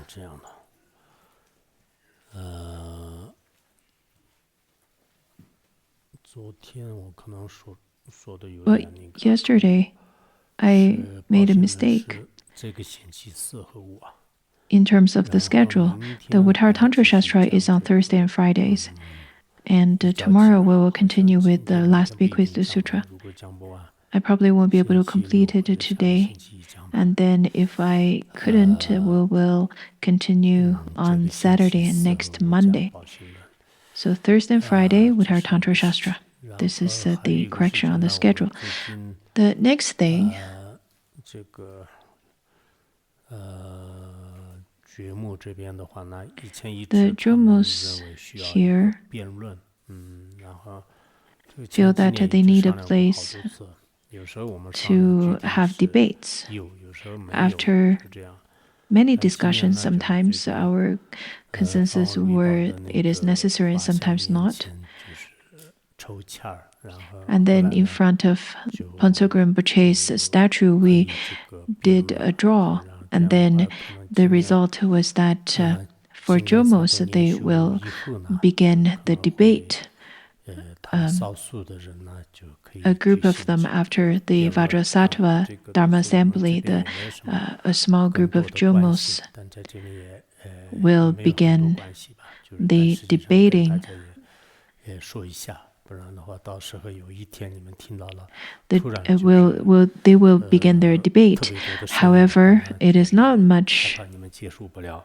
这样的。昨天我可能说的有 Well, 点那个， yesterday I 是 made 抱 a 歉的 mistake 是这个星期四和五啊， in terms of the 然后 schedule. 明 The 天我 Uttara 们 Tantra 继续 Shastra 讲 is on 这个 Thursday and Fridays, and 比较紧 tomorrow we 啊， will 好像 continue 今 with the 天明 last 天不一定 Bequeathed 讲完， Sutra. 如果讲不完， I probably won't be able 星 to 期 complete 六 it 或者下个 today, 星期一讲吧。 and then if I couldn't, we will continue 这 on 个星期 Saturday and 四和 next 五讲 Monday. 宝心论， So Thursday and Friday with 这 our 是一 Tantra 个事 Shastra. 情。然 This 后 is 还有 the 一个事 correction 情 on the 呢，我们 schedule. 最近 The next thing, 这个觉目这边的话呢，以前一 the 直他们 Jomos 认为需要一个 here 辩论，然后这个 feel 前几 that 年一 they 直 need a 商量过好 place 多次，有时候我们商量 to 决定 have 是 debates. 有，有时候没有， After 是这样。 many 但今年 discussions, 呢，就是最 sometimes 近 our 方 consensus 如意宝 were 的那 it is 个 necessary and 法相 sometimes 面 not. 前就是抽签儿，然后 And 后 then 来 in 呢 front of 就 Pansogrim Boche's 就 statue, 可以 we 这个辩 did 论， a draw. 然后这 And 样的 then 话，可能 the 今年 result was that for 今年3 Jomos, 周年 they 修 will 以后呢， begin 可 the 能会 debate. 他们少数的人呢就可 A 以举 group of 行 them 这个 after the 辩论， Vajrasattva 这个都 Dharma 是我们这 assembly, 边 the 也没有什么 a small 更 group 多 of 的关系， Jomos 但在这里也 will 没有很多 begin 关系吧，就是但 the 实际上跟大 debating. 家也说一下，不然的话到时候有一天你们听到了， The, 突然就是 they will begin their 特 debate. 别多的声音， However, 可能 it 就 is 是 not 害 much. 怕你们接受不了，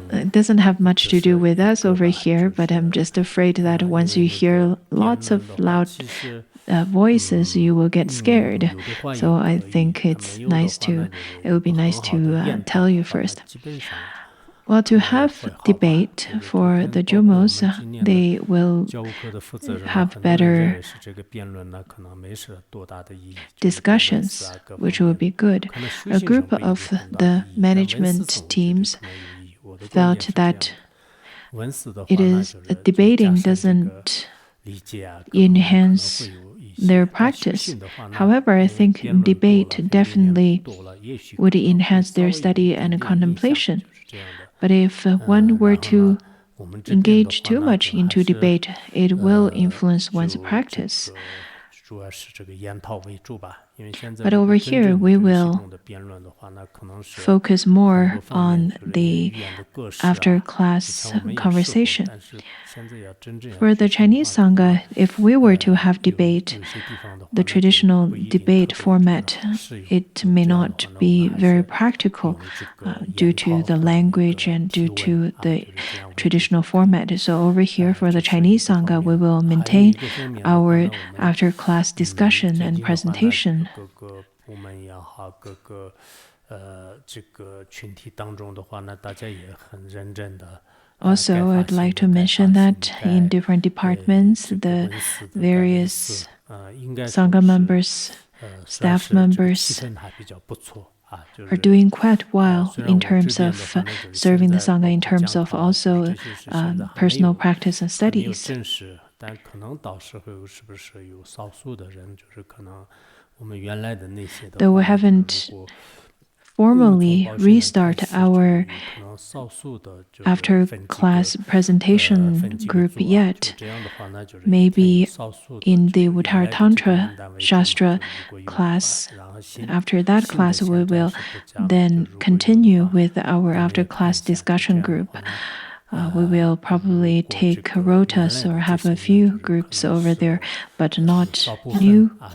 It doesn't have much 这 to do 是 with 一 us 个 over 吧， here, 就 but I'm 是 just afraid that 因 once 为 you 那个 hear 辩 lots 论 of 的话， loud 其实 voices, you will get scared. 有的话 So 也 I 可以， think 但 it's 没有的 nice 话，那 to, 就是 it would be 有 nice 很好的 to 研讨 tell 的 you 话，那 first. 基本上 Well, to 也 have 会好吧。 debate 这个昨 for 天 the 包括我们 Jomos, 今年的 they will 教务课的负责人呢， have 很多人认 better 为是这个辩论呢可能没是多大的意义，就是对文字 discussions, 啊各 which 方 would 面 be good. 可能修 A 行上 group 不一定 of 很大的 the 意义，但文字 management 上我觉得 teams 可能有意义。我的观 felt 点是这样 that 的，文字的 it 话呢 is 就是就加 debating 深这个 doesn't 理解啊，各方面可能 enhance 会有一 their 些，但修 practice. 行的话呢， However, I 因为 think 辩论多 debate 了，分别念 definitely 多了，也许 would 可能会 enhance 稍 their 微有一 study 点 and 点影响， contemplation. 就是这样的。 But if one were 然后呢， to 我们这边的 engage 话 too 呢， much 就还 into 是 debate, it will influence 就 one's 这 practice. 个主要是这个研讨为主吧，因为现在 But 如果 over 真 here, 正 we 这个系 will 统的辩论的话，那可能是 focus 很 more 多方面 on 就是 the 语言的格式啊， after 以 class 前我们也试过， conversation. 但是现在要真正要 For 去 the 深 Chinese 化的话， Sangha, if we were to have 有 debate 有些地方的话 the 呢，就 traditional 不一定特 debate 别真的 format, 适用。 it 就 may 这样的 not 话呢，我 be 们还 very 是 practical 用这个 due 研 to 讨 the 和那 language 个 and 提 due 问 to 啊， the 就是这样为主。 traditional format. So over here for the 这是一 Chinese 个方 Sangha, we 面。 will 还有一 maintain 个方面的话 our 呢，我们 after class discussion 最 and 近的话呢， presentation. 各个部门也好，各个这个群体当中的话呢，大家也很认真的。 Also, 该发 I'd 新 like 的 to 该 mention 发新 that 的 in 该 different departments, 这个 the 文字的该文字 various 应该说 Sangha 是 members, 算 staff 是这个 members 气氛还比较不错啊，就 are 是 doing quite well 虽然 in 我这 terms 边 of 的话呢，就是 serving 现 the 在 Sangha 包 in 括 terms 讲 of 堂啊，就是 also 这些是现在还没 personal 有 practice and 还没有 studies. 正式，但可能到时候是不是有少数的人，就是可能我们原来的那些的 Though we 话呢，就是 haven't 如果 formally 从保险人 restart 开始， our 就可能少数的就是 after 分几个 class presentation 分几个 group 组啊，就 yet, 这样的话呢，就是一天有 maybe 少数的 in 这 the 个原 Uttara 来的这个 Tantra 名单为主嘛， Shastra 就如果有的话， class, 然后新 after that 新的 class, we 现在 will 是不加了，就 then 如果有的 continue 话， with our 咱们 after 也看 class 一下，就这 discussion 样的 group. 话呢， We will 就如 probably 果这 take 个原 rotas 来 or 的这 have 些 a 呢，就 few 是可 groups 能 over 是 there, but 有 not 少部 new 分啊，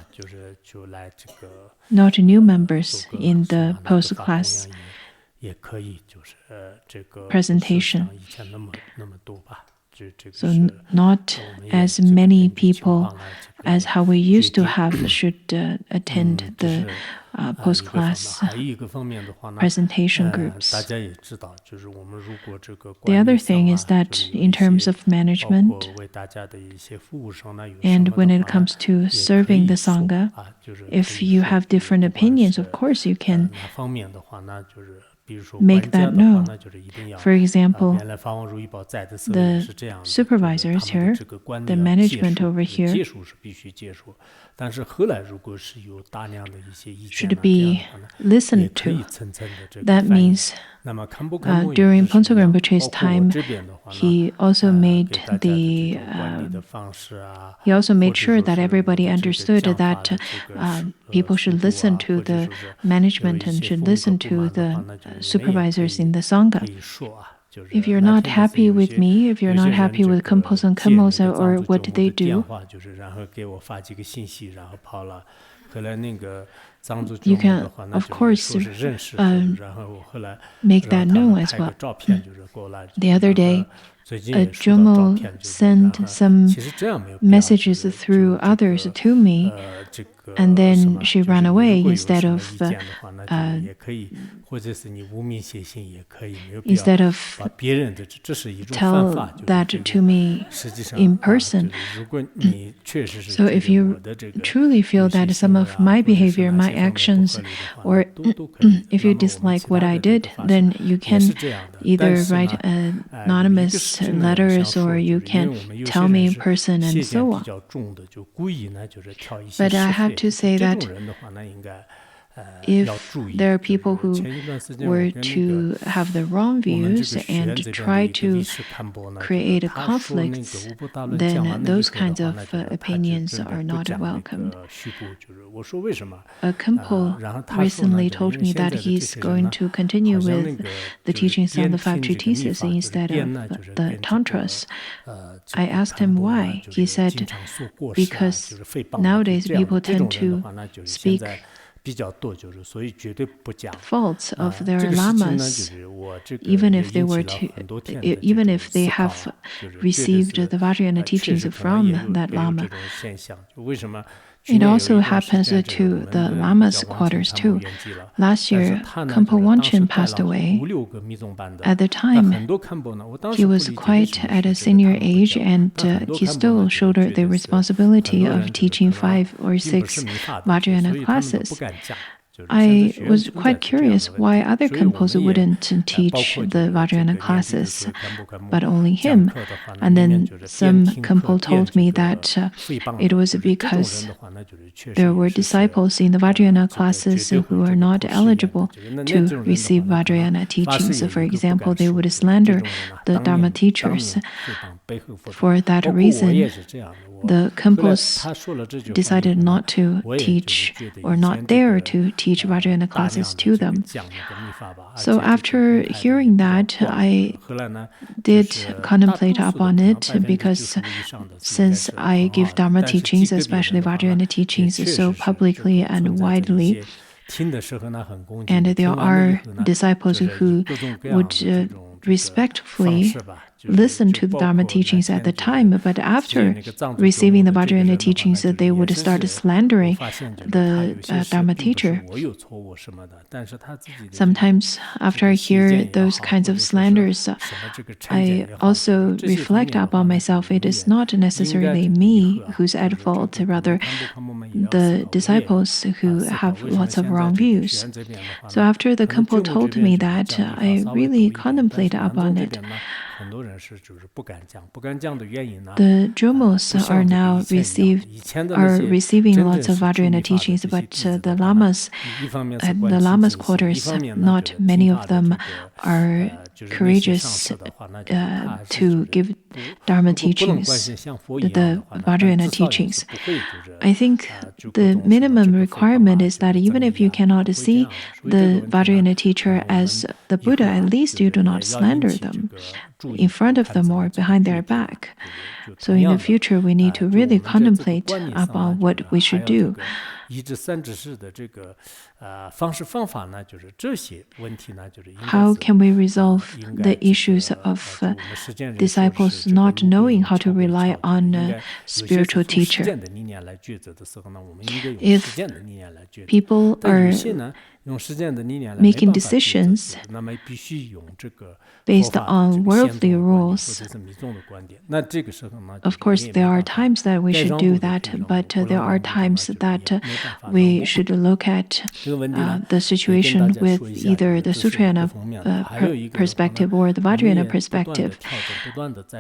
就来这个 not new 做 members 个 in 是 the 吧？那个 post 发供 class 养也可以，就是这个不是 presentation. 像以前那么多吧。这个 So 是 not 我们也 as 这个 many 根据情 people 况来这 as 个 how we 决 used to 定。 have should attend 这 the 是一 post 个方面， class 还有一个方面的话呢， presentation 大 groups. 家也知道，就是我们如果这个 The 管理 other 上 thing 啊， is that 就是有 in 一 terms 些 of 包 management 括为大家的一些服务上呢，有什 and 么 when 的 it 话呢， comes to 也可 serving 以 the 说 Sangha, 啊，就是可 if 以 you 说， have 就是 different 不管 opinions, 是 of course you can 哪方面的话呢，就是比如说 make 管家 that 的话 known. 呢，就是一定要 For example, 原来法王如意宝在的时候也 the 是这样的，就是 supervisors 他们的 here, 这个管理 the 要接 management 触， over 接 here, 触是必须接触，但是后来如果是有大量的一些意见 should 呢，这样 be 的话呢，也 listened 可以 to. 层层的这个 That 反映。 means 那么看不看不也 during 是一 Ponzo 样， Rinpoche's 包括我 time, 这边的话呢， he also 给 made 大家的这 the 种管理的方式啊， he also 或 made 者 sure 说 that 是我 everybody 的这个 understood 讲法 that 的这个 people 速 should 度 listen 啊， to 或者 the 说是有 management 一 and 些 should 风格 listen 不 to 满的 the 话呢，就你们也可 supervisors 以 in the 可 Sangha. 以说啊，就是 If you're 那 not 天的是 happy 有 with 些 me, if you're 有 not 些人 happy 这 with 个 Khenpo and 借那 Khenpo 个藏 or 族 what 教母 they 的电 do, 话，就是然后给我发几个信息，然后跑了。后来那个藏族教 you 母 can, 的话，那 of 就是 course, 说是认识，然后我后来 make 让 that 他们 known as 拍个 well. 照片，就是过来， The other 然 day, 后最近也收到照 Jomo 片，就是然 sent 后 some 其实这样没有必要， messages 就是 through 就这 others 个 to me, 这个 and 什 then 么， she 就是 ran 你 away 如果有 instead 什么 of 意见的话，那就是也可以，或者是你无名写信也可以，没有必要 instead of 把别人的这是一种犯 tell 法，就是 that 这个 to me 实际上 in 啊，就 person. 是如果你确实是 So 觉 if 得 you 我的这个 truly 有 feel 些 that 行 some 为 of 啊， my 或者是 behavior, 哪 my 些方面不 actions, 合理的话，那 or 都可以的。 if 那 you 么我们 dislike 其 what 他 I 的这 did, 个发 then you 也 can 是这样的，但 either 是 write 呢，有一个 anonymous 事情呢，我想 letters 说， or 就 you 是因为 can 我们有 tell 些 me 人 in 是 person 懈 and 见 so 比 on. 较重的，就故意呢就是挑一些 But 是 I 非 have to 的， say 这 that 种人的话，那应该要 if 注意。 there are 就 people 是 who 前一段时间我 were 跟那个 to have the wrong 我们这 views 个学院 and 这边的 try 一个理 to 事看播呢，就是 create 他说那个 conflicts, 乌布大论讲完 then 了以 those 后的 kinds 话， of 那就是他就 opinions 真的 are 不 not 讲那 welcomed. 个虚部，就是我说为什么？ Khenpo 然后他说呢， recently 就是因 told 为 me 现在 that 的这 he's 些人 going 呢， to continue 好像那 with 个 the 就是 teachings on the 边 five 听这个密 treatises 法，就是 instead 边呢 of 就是 the 跟这个 tantras. 这 I 个 asked 看 him 播呢， why. 就 He 是 said 经常说过失啊， because 就是诽谤啊，就 nowadays 这样的 people 这种 tend 人的 to 话呢，就是现 speak 在比较多，就是所以绝对不讲。 faults of 这 their 个事情呢，就 lamas, 是我这个 even 也 if they 引起 were 了 to, 很多天的这 even 种 if they 思考 have 啊，就是觉得 received 是 the Vajrayana 确 teachings 实可能 from 也有 that 也有 lama. 这种现象，就为什么？ It also happens to the lama's quarters too. Last year, Khenpo Wanchen passed away. At the time, he was quite at a senior age, and he still shouldered the responsibility of teaching 5 or 6 Vajrayana classes. I was quite curious why other Khenpos wouldn't teach the Vajrayana classes, but only him. And then some Khenpo told me that it was because there were disciples in the Vajrayana classes who were not eligible to receive Vajrayana teachings. For example, they would slander the Dharma teachers. For that reason, the Khenpos decided not to teach or not dare to teach Vajrayana classes to them. So after hearing that, I did contemplate upon it, because since I give Dharma teachings, especially Vajrayana teachings, so publicly and widely, and there are disciples who would respectfully listen to the Dharma teachings at the time, but after receiving the Vajrayana teachings, they would start slandering the Dharma teacher. Sometimes after I hear those kinds of slanders, I also reflect upon myself. It is not necessarily me who's at fault, rather the disciples who have lots of wrong views. So after the Khenpo told me that, I really contemplate upon it. The Jomos are now receiving lots of Vajrayana teachings, but the lamas at the lamas' quarters, not many of them are courageous to give Dharma teachings, the Vajrayana teachings. I think the minimum requirement is that even if you cannot see the Vajrayana teacher as the Buddha, at least you do not slander them in front of them or behind their back. So in the future, we need to really contemplate about what we should do. How can we resolve the issues of disciples not knowing how to rely on a spiritual teacher? If people are making decisions based on worldly rules. Of course, there are times that we should do that, but there are times that we should look at the situation with either the Sutrayana perspective or the Vajrayana perspective.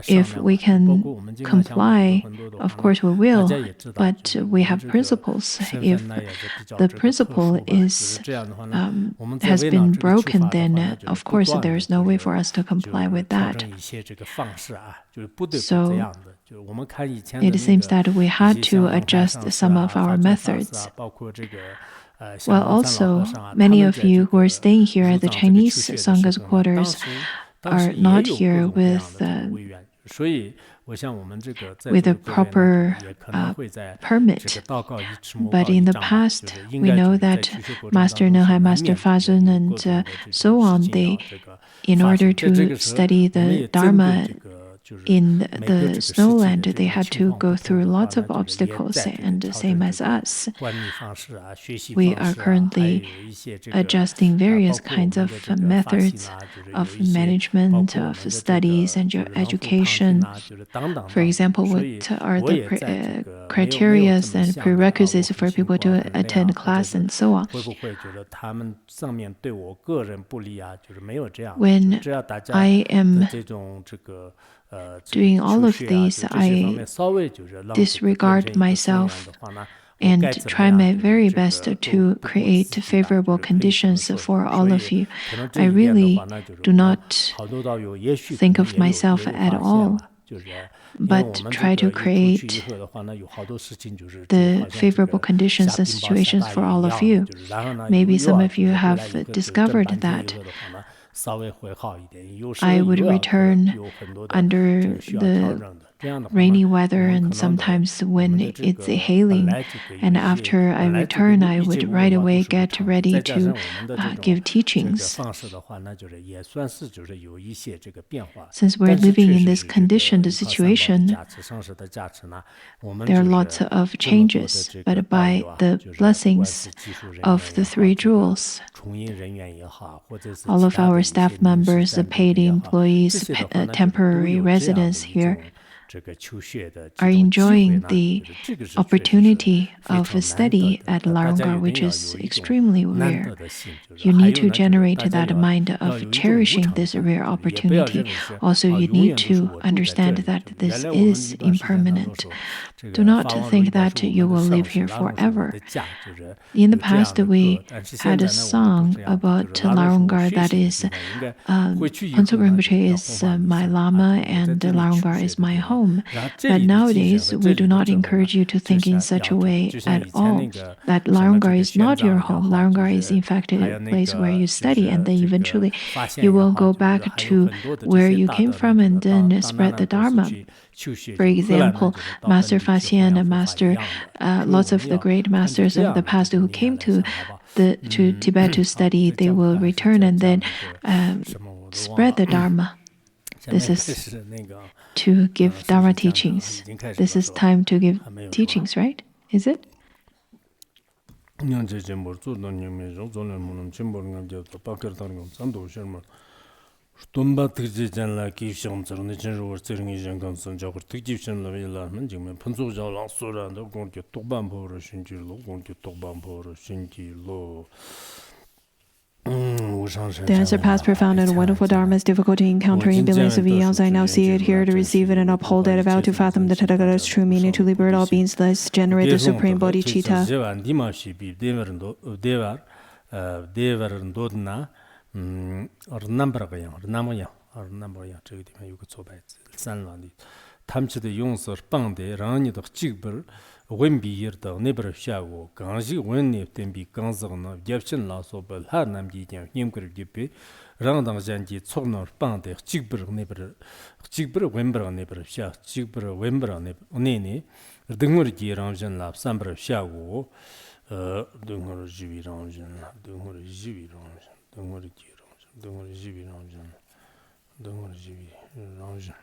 If we can comply, of course we will, but we have principles. If the principle has been broken, then of course there is no way for us to comply with that. So it seems that we had to adjust some of our methods. Well, also, many of you who are staying here at the Chinese Sangha's quarters are not here with a proper permit. But in the past, we know that Master Nenghai, Master Fazun, and so on, in order to study the Dharma in the snowland, they had to go through lots of obstacles, and same as us. We are currently adjusting various kinds of methods of management, of studies and education. For example, what are the criteria and prerequisites for people to attend class and so on. When I am doing all of these, I disregard myself and try my very best to create favorable conditions for all of you. I really do not think of myself at all, but try to create the favorable conditions and situations for all of you. Maybe some of you have discovered that. I would return under the rainy weather and sometimes when it's hailing, and after I return I would right away get ready to give teachings. Since we're living in this conditioned situation, there are lots of changes, but by the blessings of the three jewels, all of our staff members, the paid employees, temporary residents here are enjoying the opportunity of a study at Larungar, which is extremely rare. You need to generate that mind of cherishing this rare opportunity. Also, you need to understand that this is impermanent. Do not think that you will live here forever. In the past, we had a song about Larungar that is, Phuntsok Rinpoche is my Lama and Larungar is my home. But nowadays, we do not encourage you to think in such a way at all, that Larungar is not your home. Larungar is in fact a place where you study, and then eventually you will go back to where you came from and then spread the Dharma. For example, Master Fa Xian and Master, lots of the great masters of the past who came to Tibet to study, they will return and then spread the Dharma. This is to give Dharma teachings. This is time to give teachings, right? Is it? The answer past profound and wonderful Dharma's difficulty encountering billions of eons. I now see it, hear it, receive it, and uphold it. I vow to fathom the Tathagata's true meaning, to liberate all beings, thus generate the supreme bodhicitta. When be here the neighbor shago, Ganji when if then be Ganzana, Japshin Lasso, but Hanam Gigan, Yimker Gipi, Randang Janji, Tsonor Bande, Chigber neighbor, Chigber Wember neighbor Sha, Chigber Wember Nene, Dungurgi Ranjan Lab, Sambra Shago, Dungur Jivi Ranjan, Dungur Jivi Ranjan, Dungur Jivi Ranjan, Dungur Jivi Ranjan.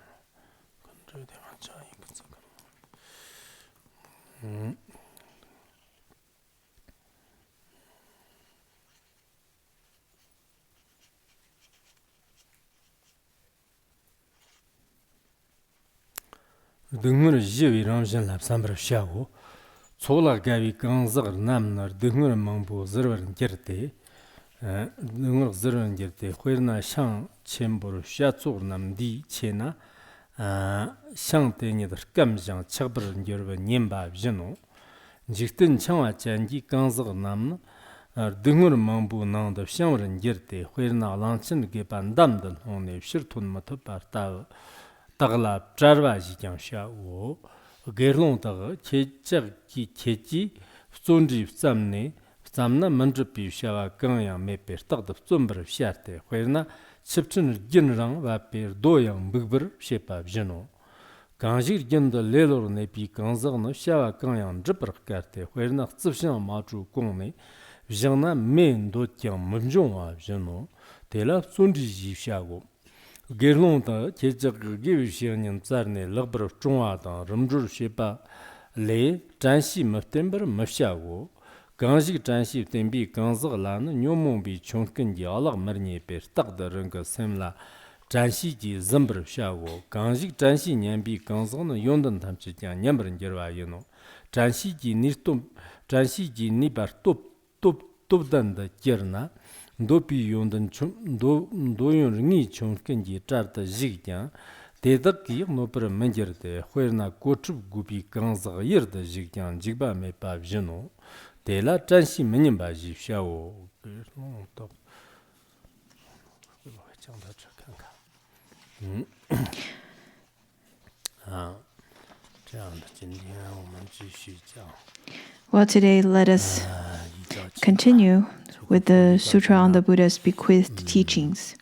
등을 지위 ramshin lapsambar shago chola gavi gangzar namnar 등을 망보 zerwan gerte 등을 zerwan gerte khoirna shang chembor shatso namdi chena shang teni dar kamjang chagbar ngerwa nyemba bjino jikten changwa changi gangzar namna 등을 망보 나온다 shangwaran gerte khoirna lanchin gepan damdal onne shirtun mata parta tagla charwa ji kyang sha wo gerlong tag chechag ki chechi tsonji samne samna manjri pi sha gang yang me per tag da tsombar sharte khoirna chipchin ginrang wa per do yang bigbir shepa bjino ganjir ginda lelor ne pi gangzag no sha gang yang jipr karte khoirna tsipshan ma chu kong ne bjana men do kyang munjong wa bjino tela tsonji ji sha go gerlong chechag gewishian tsarne lagbar chungwa da ramjur shepa le janshi maftembar mafshago ganjig janshi tembi gangzag lan nyomong bi chongken gi alag marni per tagda rang semla janshi ji zambar shago ganjig janshi nyambi gangzag no yondan tamchi jang nyambar gerwa yeno janshi ji nirtum janshi ji nibar top dan da gerna 도피 용던 도용 링이 총kenji charta jigyan dedak ki nopra manjerde khoirna kochub gubi gangza yirda jigyan jigba me pa bjino dela chansi menim ba ji xiao to Well, today let us continue with the Sutra on the Buddha's bequeathed teachings.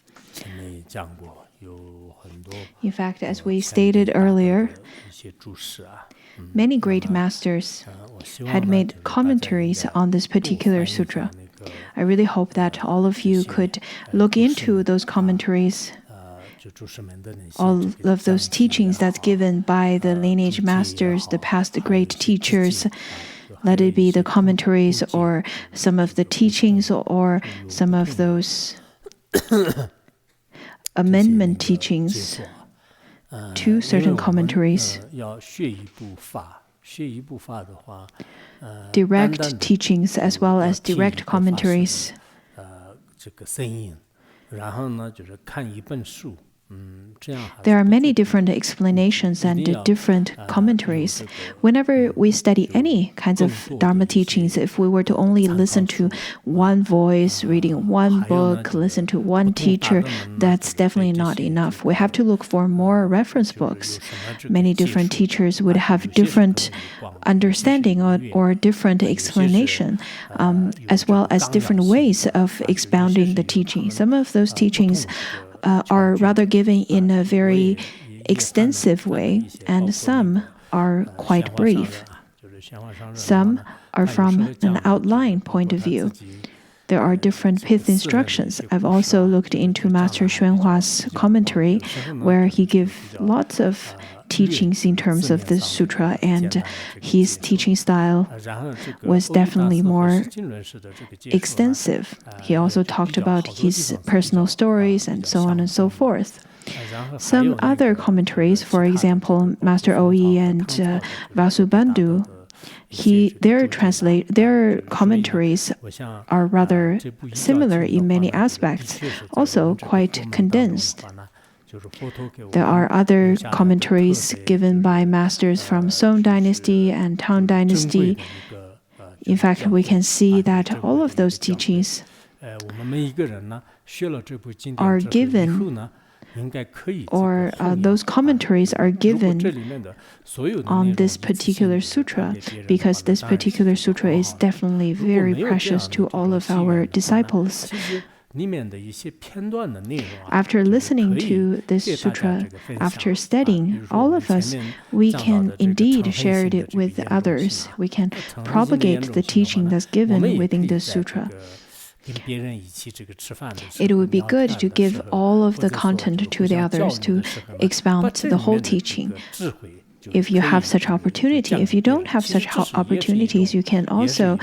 In fact, as we stated earlier, many great masters had made commentaries on this particular sutra. I really hope that all of you could look into those commentaries, all of those teachings that's given by the lineage masters, the past great teachers. Let it be the commentaries or some of the teachings or some of those amendment teachings to certain commentaries. Direct teachings as well as direct commentaries. There are many different explanations and different commentaries. Whenever we study any kinds of Dharma teachings, if we were to only listen to one voice, reading one book, listen to one teacher, that's definitely not enough. We have to look for more reference books. Many different teachers would have different understanding or different explanation, as well as different ways of expounding the teaching. Some of those teachings are rather given in a very extensive way, and some are quite brief. Some are from an outline point of view. There are different pith instructions. I've also looked into Master Xuanhua's commentary, where he gives lots of teachings in terms of this sutra, and his teaching style was definitely more extensive. He also talked about his personal stories and so on and so forth. Some other commentaries, for example, Master Oyi and Vasubandhu, their commentaries are rather similar in many aspects, also quite condensed. There are other commentaries given by masters from Song Dynasty and Tang Dynasty. In fact, we can see that all of those teachings are given, or those commentaries are given on this particular sutra, because this particular sutra is definitely very precious to all of our disciples. After listening to this sutra, after studying, all of us, we can indeed share it with others. We can propagate the teaching that's given within this sutra. It would be good to give all of the content to the others, to expound the whole teaching. if you have such opportunity. If you don't have such opportunities, you can also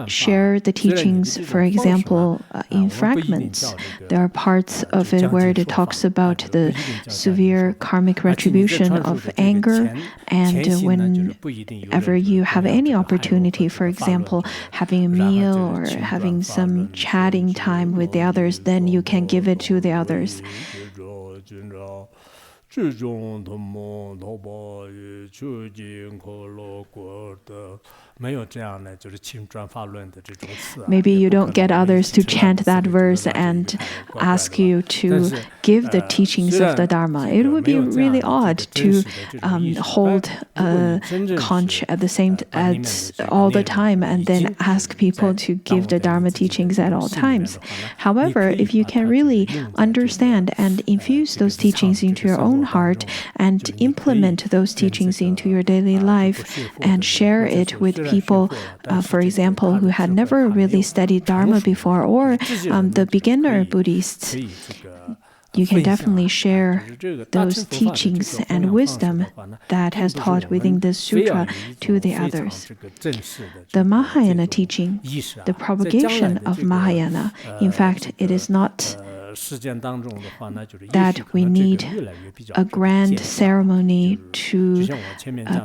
share the teachings, for example, in fragments. There are parts of it where it talks about the severe karmic retribution of anger, and whenever you have any opportunity, for example, having a meal or having some chatting time with the others, then you can give it to the others. Maybe you don't get others to chant that verse and ask you to give the teachings of the Dharma. It would be really odd to hold a conch at the same all the time and then ask people to give the Dharma teachings at all times. However, if you can really understand and infuse those teachings into your own heart and implement those teachings into your daily life and share it with people, for example, who had never really studied Dharma before, or the beginner Buddhists, you can definitely share those teachings and wisdom that has taught within the sutra to the others. The Mahayana teaching, the propagation of Mahayana, in fact, it is not that we need a grand ceremony to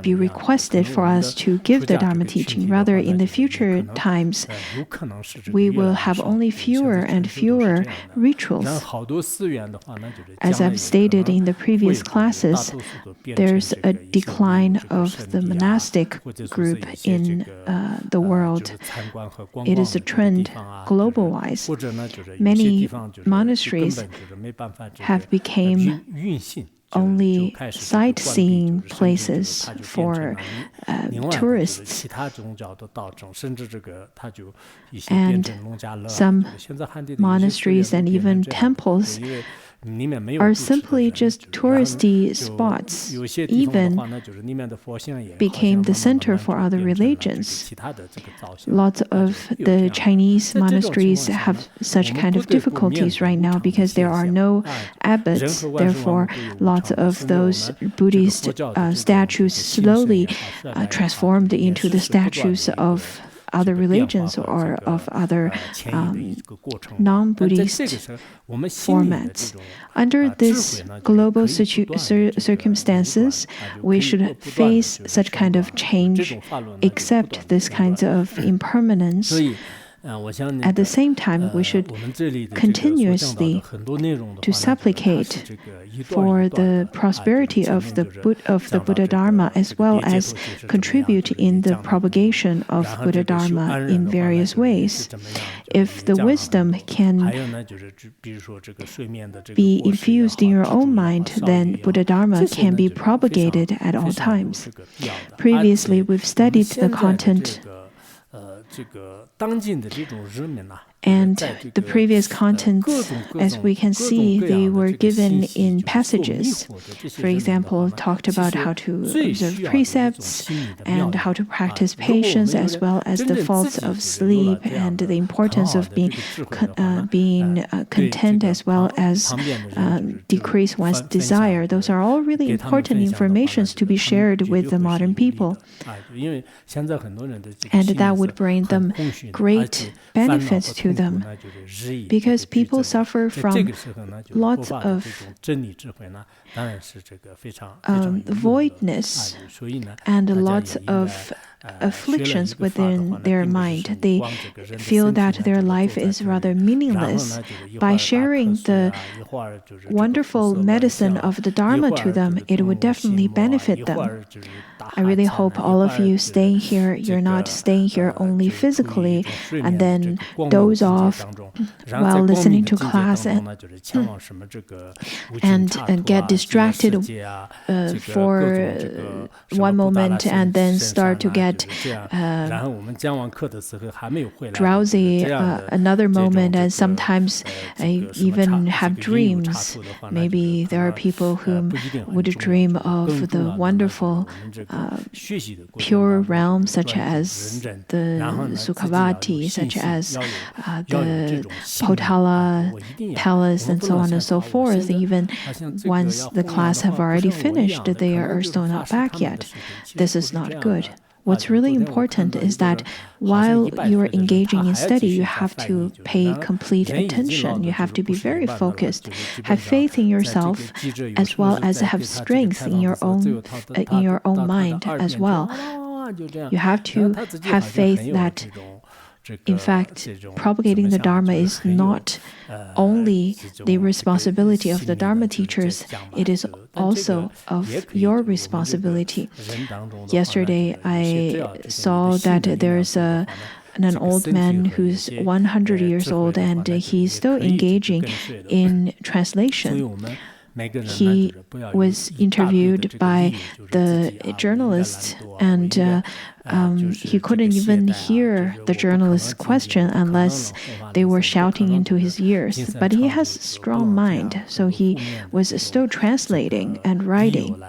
be requested for us to give the Dharma teaching. Rather, in the future times, we will have only fewer and fewer rituals. As I've stated in the previous classes, there's a decline of the monastic group in the world. It is a trend global-wise. Many monasteries have become only sightseeing places for tourists, and some monasteries and even temples are simply just touristy spots, even became the center for other religions. Lots of the Chinese monasteries have such kind of difficulties right now because there are no abbots. Therefore, lots of those Buddhist statues slowly transformed into the statues of other religions or of other non-Buddhist formats. Under this global circumstances, we should face such kind of change, accept this kind of impermanence. At the same time, we should continuously to supplicate for the prosperity of the Buddha Dharma, as well as contribute in the propagation of Buddha Dharma in various ways. If the wisdom can be infused in your own mind, then Buddha Dharma can be propagated at all times. Previously, we've studied the content and the previous contents, as we can see, they were given in passages. For example, talked about how to observe precepts and how to practice patience, as well as the faults of sleep and the importance of being content, as well as decrease one's desire. Those are all really important informations to be shared with the modern people. And that would bring them great benefits to them, because people suffer from lots of voidness and lots of afflictions within their mind. They feel that their life is rather meaningless. By sharing the wonderful medicine of the Dharma to them, it would definitely benefit them. I really hope all of you staying here, you're not staying here only physically and then doze off while listening to class and get distracted for one moment and then start to get bit drowsy another moment, and sometimes I even have dreams. Maybe there are people who would dream of the wonderful pure realm, such as the Sukhavati, such as the Potala Palace, and so on and so forth. Even once the class have already finished, they are still not back yet. This is not good. What's really important is that while you are engaging in study, you have to pay complete attention. You have to be very focused. Have faith in yourself, as well as have strength in your own mind as well. You have to have faith that, in fact, propagating the Dharma is not only the responsibility of the Dharma teachers, it is also of your responsibility. Yesterday, I saw that there's an old man who's 100 years old, and he's still engaging in translation. He was interviewed by the journalists, and he couldn't even hear the journalist's question unless they were shouting into his ears. But he has a strong mind, so he was still translating and writing.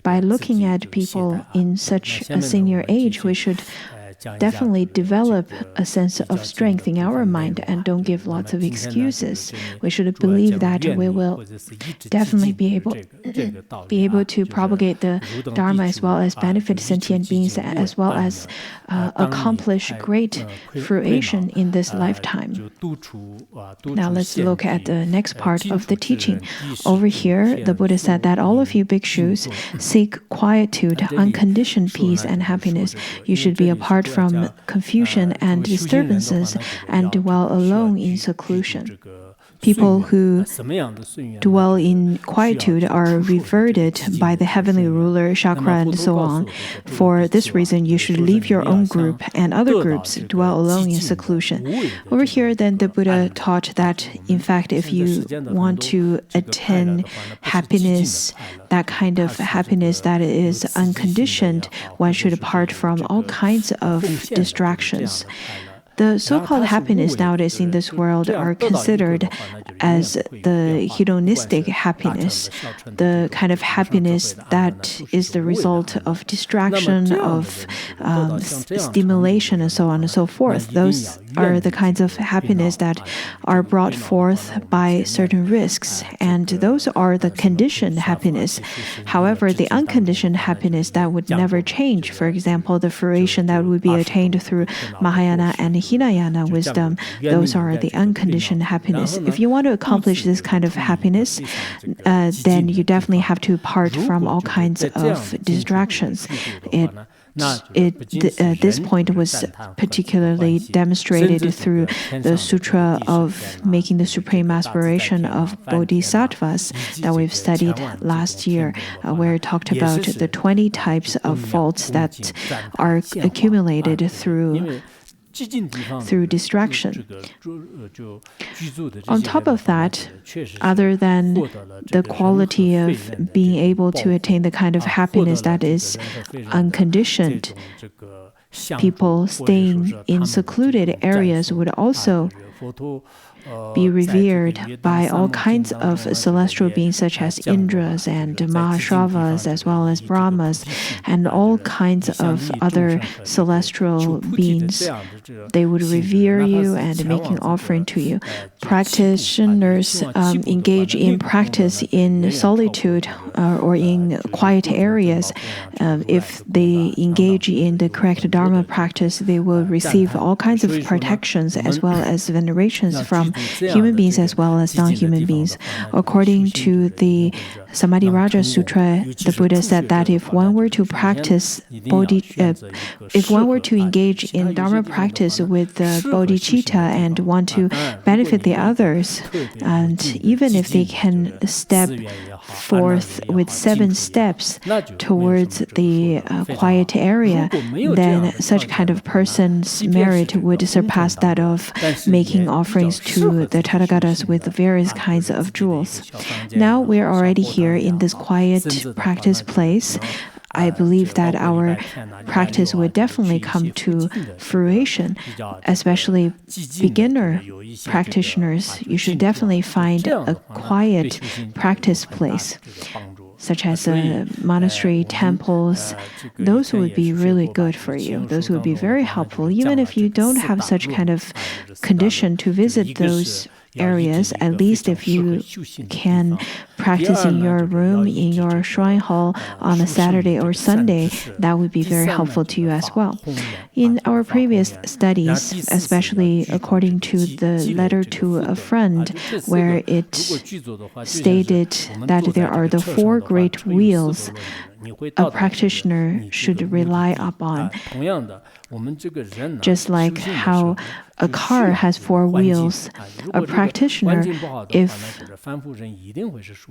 By looking at people in such a senior age, we should definitely develop a sense of strength in our mind and don't give lots of excuses. We should believe that we will definitely be able to propagate the Dharma, as well as benefit sentient beings, as well as accomplish great fruition in this lifetime. Now let's look at the next part of the teaching. Over here, the Buddha said that all of you bhikshus seek quietude, unconditioned peace, and happiness. You should be apart from confusion and disturbances and dwell alone in seclusion. People who dwell in quietude are revered by the heavenly ruler, chakra, and so on. For this reason, you should leave your own group and other groups dwell alone in seclusion. Over here, then, the Buddha taught that, in fact, if you want to attain happiness, that kind of happiness that is unconditioned, one should depart from all kinds of distractions. The so-called happiness nowadays in this world are considered as the hedonistic happiness, the kind of happiness that is the result of distraction, of stimulation, and so on and so forth. Those are the kinds of happiness that are brought forth by certain risks, and those are the conditioned happiness. However, the unconditioned happiness that would never change, for example, the fruition that would be attained through Mahayana and Hinayana wisdom, those are the unconditioned happiness. If you want to accomplish this kind of happiness, then you definitely have to part from all kinds of distractions. This point was particularly demonstrated through the Sutra of making the supreme aspiration of Bodhisattvas that we've studied last year, where it talked about the 20 types of faults that are accumulated through distraction. On top of that, other than the quality of being able to attain the kind of happiness that is unconditioned, people staying in secluded areas would also be revered by all kinds of celestial beings, such as Indras and Mahashravas, as well as Brahmas, and all kinds of other celestial beings. They would revere you and make an offering to you. Practitioners engage in practice in solitude or in quiet areas. If they engage in the correct Dharma practice, they will receive all kinds of protections as well as venerations from human beings as well as non-human beings. According to the Samadhi Raja Sutra, the Buddha said that if one were to practice if one were to engage in Dharma practice with bodhicitta and want to benefit the others, and even if they can step forth with 7 steps towards the quiet area, then such kind of person's merit would surpass that of making offerings to the Tathagatas with various kinds of jewels. Now we are already here in this quiet practice place. I believe that our practice would definitely come to fruition, especially beginner practitioners. You should definitely find a quiet practice place, such as monastery, temples. Those would be really good for you. Those would be very helpful. Even if you don't have such kind of condition to visit those areas, at least if you can practice in your room, in your shrine hall on a Saturday or Sunday, that would be very helpful to you as well. In our previous studies, especially according to the letter to a friend, where it stated that there are the 4 great wheels a practitioner should rely upon. Just like how a car has 4 wheels, a practitioner, if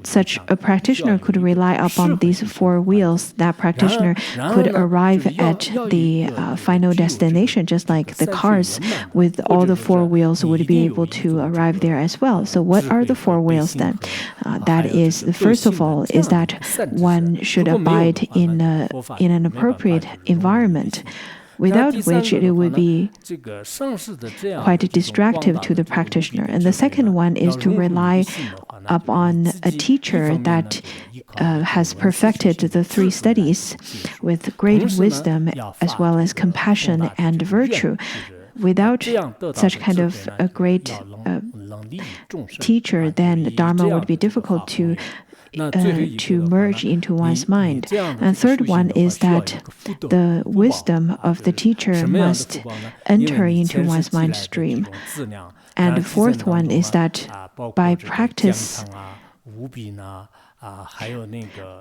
such a practitioner could rely upon these 4 wheels, that practitioner could arrive at the final destination, just like the cars with all the 4 wheels would be able to arrive there as well. So what are the 4 wheels then? That is, first of all, is that one should abide in an appropriate environment, without which it would be quite distractive to the practitioner. And the second one is to rely upon a teacher that has perfected the 3 studies with great wisdom as well as compassion and virtue. Without such kind of a great teacher, then Dharma would be difficult to merge into one's mind. And third one is that the wisdom of the teacher must enter into one's mind stream. And the fourth one is that by practice,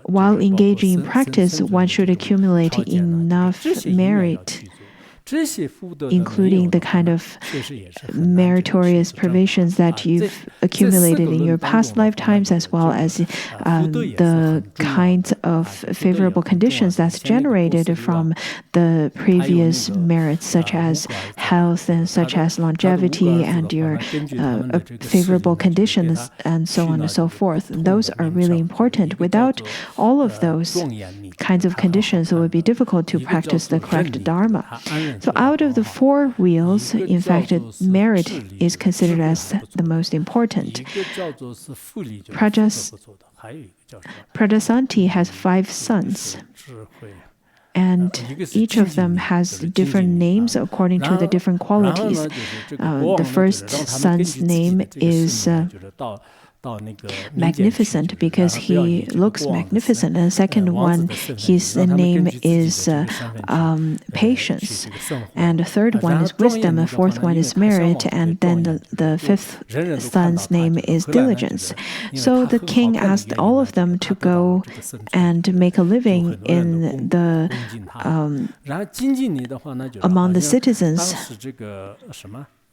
while engaging in practice, one should accumulate enough merit, including the kind of meritorious provisions that you've accumulated in your past lifetimes, as well as the kinds of favorable conditions that's generated from the previous merits, such as health and such as longevity and your favorable conditions and so on and so forth. Those are really important. Without all of those kinds of conditions, it would be difficult to practice the correct Dharma. So out of the 4 wheels, in fact, merit is considered as the most important. Prajasanti has 5 sons, and each of them has different names according to the different qualities. The first son's name is magnificent because he looks magnificent, and the second one, his name is patience, and the third one is wisdom, and the fourth one is merit, and then the fifth son's name is diligence. So the king asked all of them to go and make a living in the among the citizens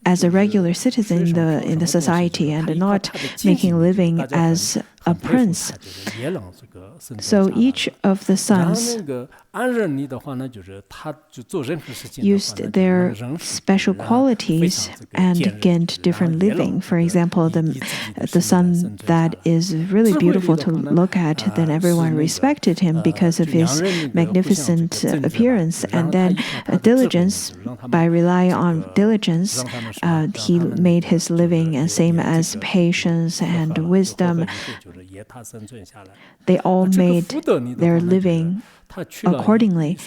as a regular citizen in the society, and not making a living as a prince. So each of the sons used their special qualities and gained different living. For example, the son that is really beautiful to look at, then everyone respected him because of his magnificent appearance. And then diligence, by relying on diligence, he made his living, and same as patience and wisdom. They all made their living accordingly.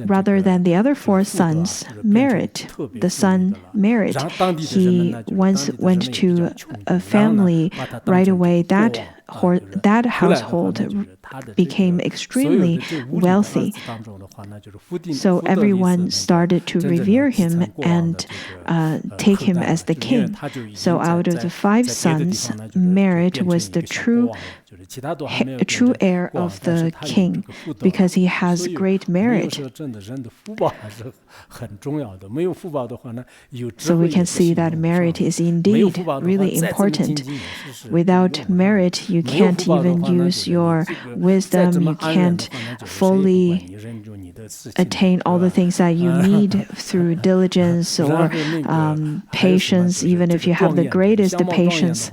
Rather than the other 4 sons, merit, the son merit, he once went to a family right away. That household became extremely wealthy. So everyone started to revere him and take him as the king. So out of the 5 sons, merit was the true heir of the king because he has great merit. So we can see that merit is indeed really important. Without merit, you can't even use your wisdom, you can't fully attain all the things that you need through diligence or patience, even if you have the greatest patience.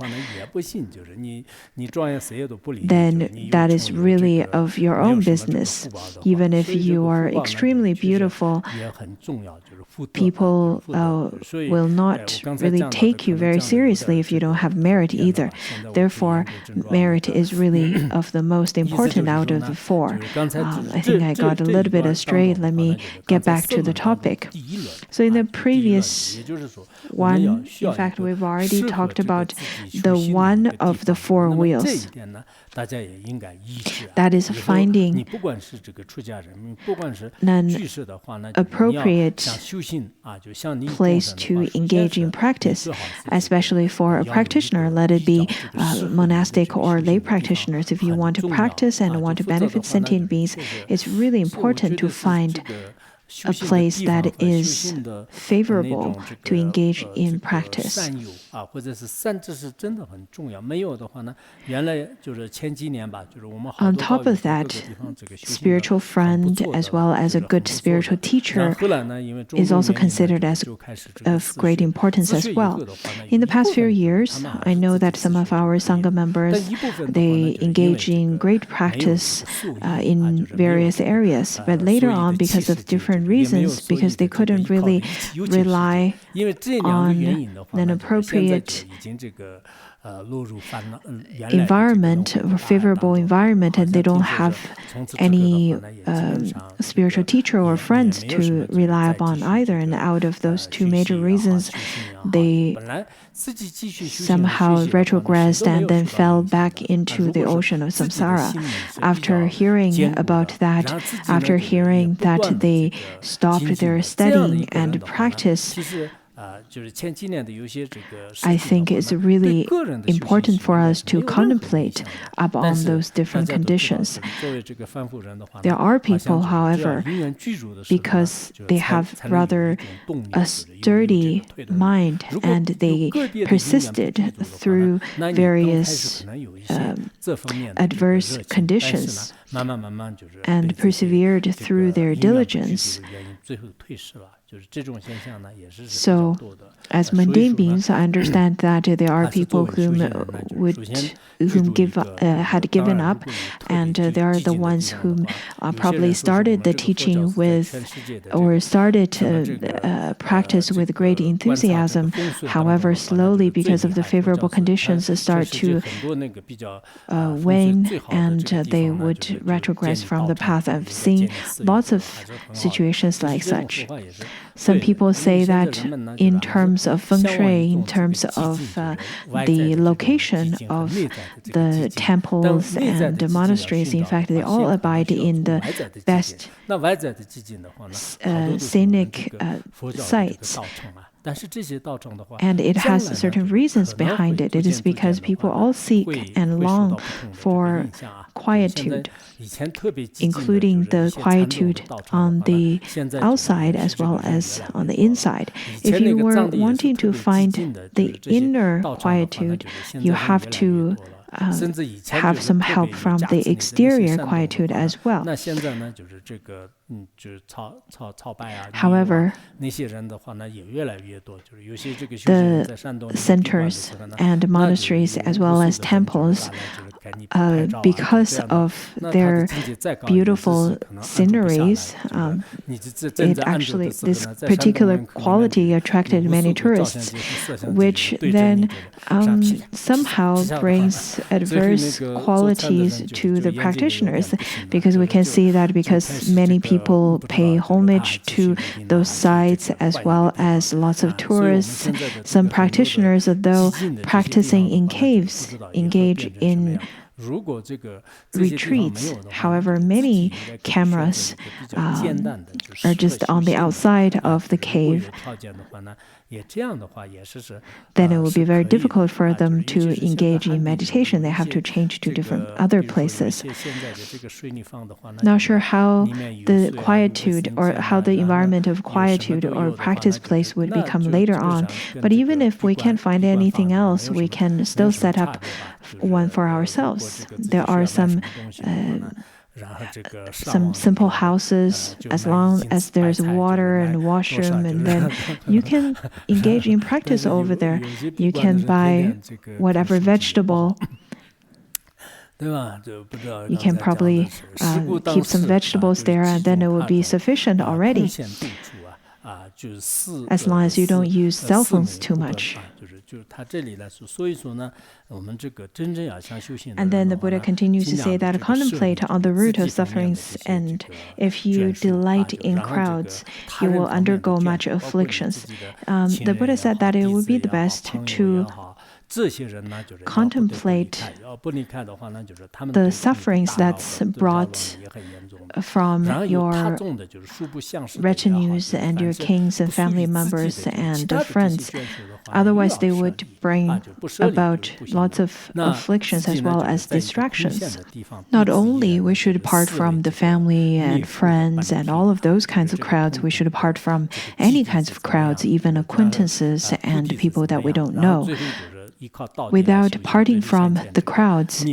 then that is really of your own business. Even if you are extremely beautiful, people will not really take you very seriously if you don't have merit either. Therefore, merit is really of the most important out of the four. I think I got a little bit astray. Let me get back to the topic. So in the previous one, in fact, we've already talked about the one of the four wheels. That is finding an appropriate place to engage in practice, especially for a practitioner, let it be monastic or lay practitioners. If you want to practice and want to benefit sentient beings, it's really important to find a place that is favorable to engage in practice. On top of that, spiritual friend as well as a good spiritual teacher is also considered as of great importance as well. In the past few years, I know that some of our Sangha members, they engage in great practice in various areas, but later on, because of different reasons, because they couldn't really rely on an appropriate environment or favorable environment, and they don't have any spiritual teacher or friends to rely upon either. And out of those two major reasons, they somehow retrogressed and then fell back into the ocean of samsara. After hearing about that, after hearing that they stopped their studying and practice, I think it's really important for us to contemplate upon those different conditions. There are people, however, because they have rather a sturdy mind and they persisted through various adverse conditions and persevered through their diligence. So, as mundane beings, I understand that there are people whom had given up, and there are the ones whom probably started the teaching with, or started practice with great enthusiasm. However, slowly, because of the favorable conditions, start to wane, and they would retrogress from the path. I've seen lots of situations like such. Some people say that in terms of feng shui, in terms of the location of the temples and the monasteries, in fact, they all abide in the best scenic sites. And it has certain reasons behind it. It is because people all seek and long for quietude, including the quietude on the outside as well as on the inside. If you were wanting to find the inner quietude, you have to have some help from the exterior quietude as well. However, the centers and monasteries as well as temples, because of their beautiful sceneries, this particular quality attracted many tourists, which then somehow brings adverse qualities to the practitioners, because we can see that because many people pay homage to those sites as well as lots of tourists, some practitioners, though practicing in caves, engage in retreats. However, many cameras are just on the outside of the cave. Then it will be very difficult for them to engage in meditation. They have to change to different other places. Not sure how the quietude or how the environment of quietude or practice place would become later on. But even if we can't find anything else, we can still set up one for ourselves. There are some simple houses, as long as there's water and washroom, and then you can engage in practice over there. You can buy whatever vegetable You can probably keep some vegetables there, and then it will be sufficient already, as long as you don't use cell phones too much. And then the Buddha continues to say that contemplate on the root of sufferings, and if you delight in crowds, you will undergo much afflictions. The Buddha said that it would be the best to contemplate the sufferings that's brought from your retinues and your kings and family members and friends. Otherwise, they would bring about lots of afflictions as well as distractions. Not only we should apart from the family and friends and all of those kinds of crowds, we should apart from any kinds of crowds, even acquaintances and people that we don't know. Without parting from the crowds,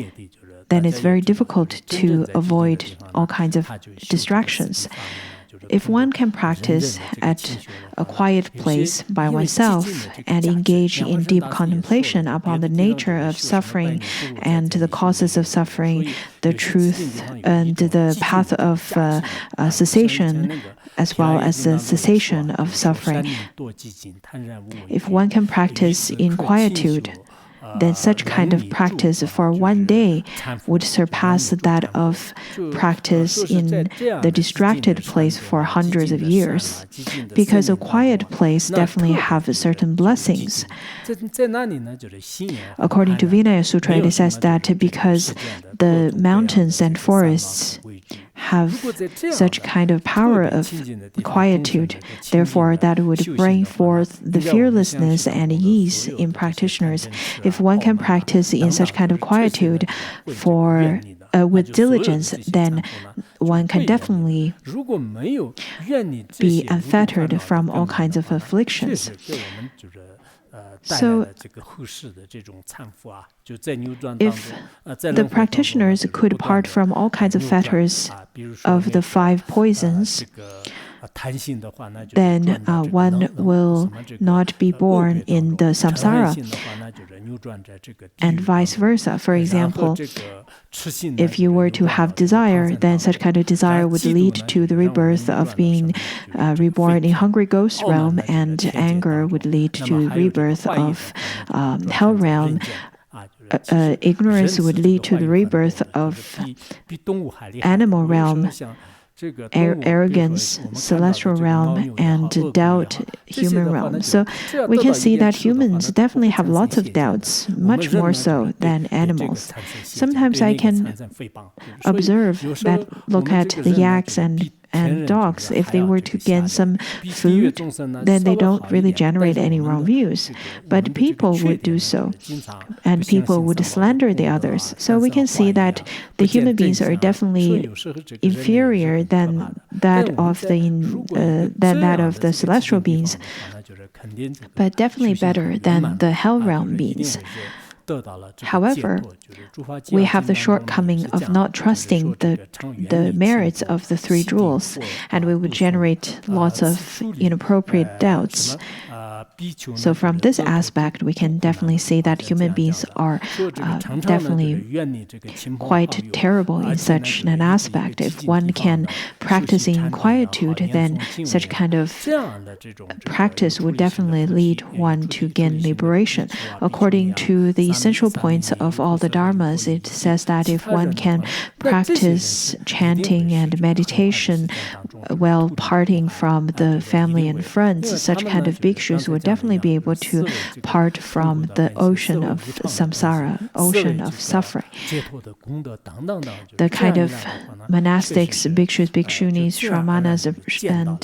then it's very difficult to avoid all kinds of distractions. If one can practice at a quiet place by oneself and engage in deep contemplation upon the nature of suffering and the causes of suffering, the truth and the path of cessation, as well as the cessation of suffering, if one can practice in quietude, then such kind of practice for one day would surpass that of practice in the distracted place for hundreds of years. Because a quiet place definitely have certain blessings. According to Vinaya Sutra, it says that because the mountains and forests have such kind of power of quietude, therefore that would bring forth the fearlessness and ease in practitioners. If one can practice in such kind of quietude with diligence, then one can definitely be unfettered from all kinds of afflictions. So, if the practitioners could part from all kinds of fetters of the 5 poisons, then one will not be born in the samsara, and vice versa. For example, if you were to have desire, then such kind of desire would lead to the rebirth of being reborn in hungry ghost realm, and anger would lead to rebirth of hell realm. Ignorance would lead to the rebirth of animal realm, arrogance, celestial realm, and doubt, human realm. So we can see that humans definitely have lots of doubts, much more so than animals. Sometimes I can observe that, look at the yaks and dogs, if they were to gain some food, then they don't really generate any wrong views. But people would do so, and people would slander the others. So we can see that the human beings are definitely inferior than that of the celestial beings, but definitely better than the hell realm beings. However, we have the shortcoming of not trusting the merits of the 3 jewels, and we would generate lots of inappropriate doubts. So from this aspect, we can definitely say that human beings are definitely quite terrible in such an aspect. If one can practice in quietude, then such kind of practice would definitely lead one to gain liberation. According to the essential points of all the dharmas, it says that if one can practice chanting and meditation while parting from the family and friends, such kind of bhikshus would definitely be able to part from the ocean of samsara, ocean of suffering. The kind of monastics, bhikshus, bhikshunis, shramanas, and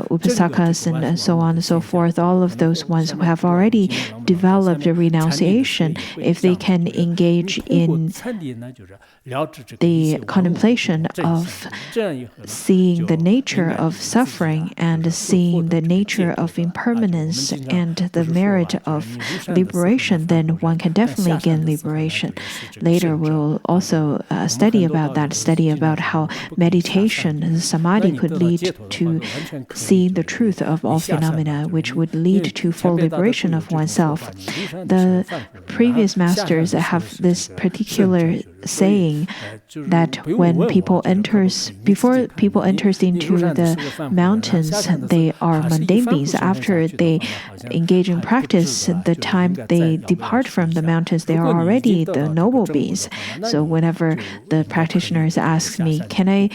upasakas, and so on and so forth, all of those ones who have already developed a renunciation, if they can engage in the contemplation of seeing the nature of suffering and seeing the nature of impermanence permanence and the merit of liberation, then one can definitely gain liberation. Later, we'll also study about how meditation and samadhi could lead to seeing the truth of all phenomena, which would lead to full liberation of oneself. The previous masters have this particular saying that when before people enters into the mountains, they are mundane beings. After they engage in practice, the time they depart from the mountains, they are already the noble beings. So whenever the practitioners ask me, can I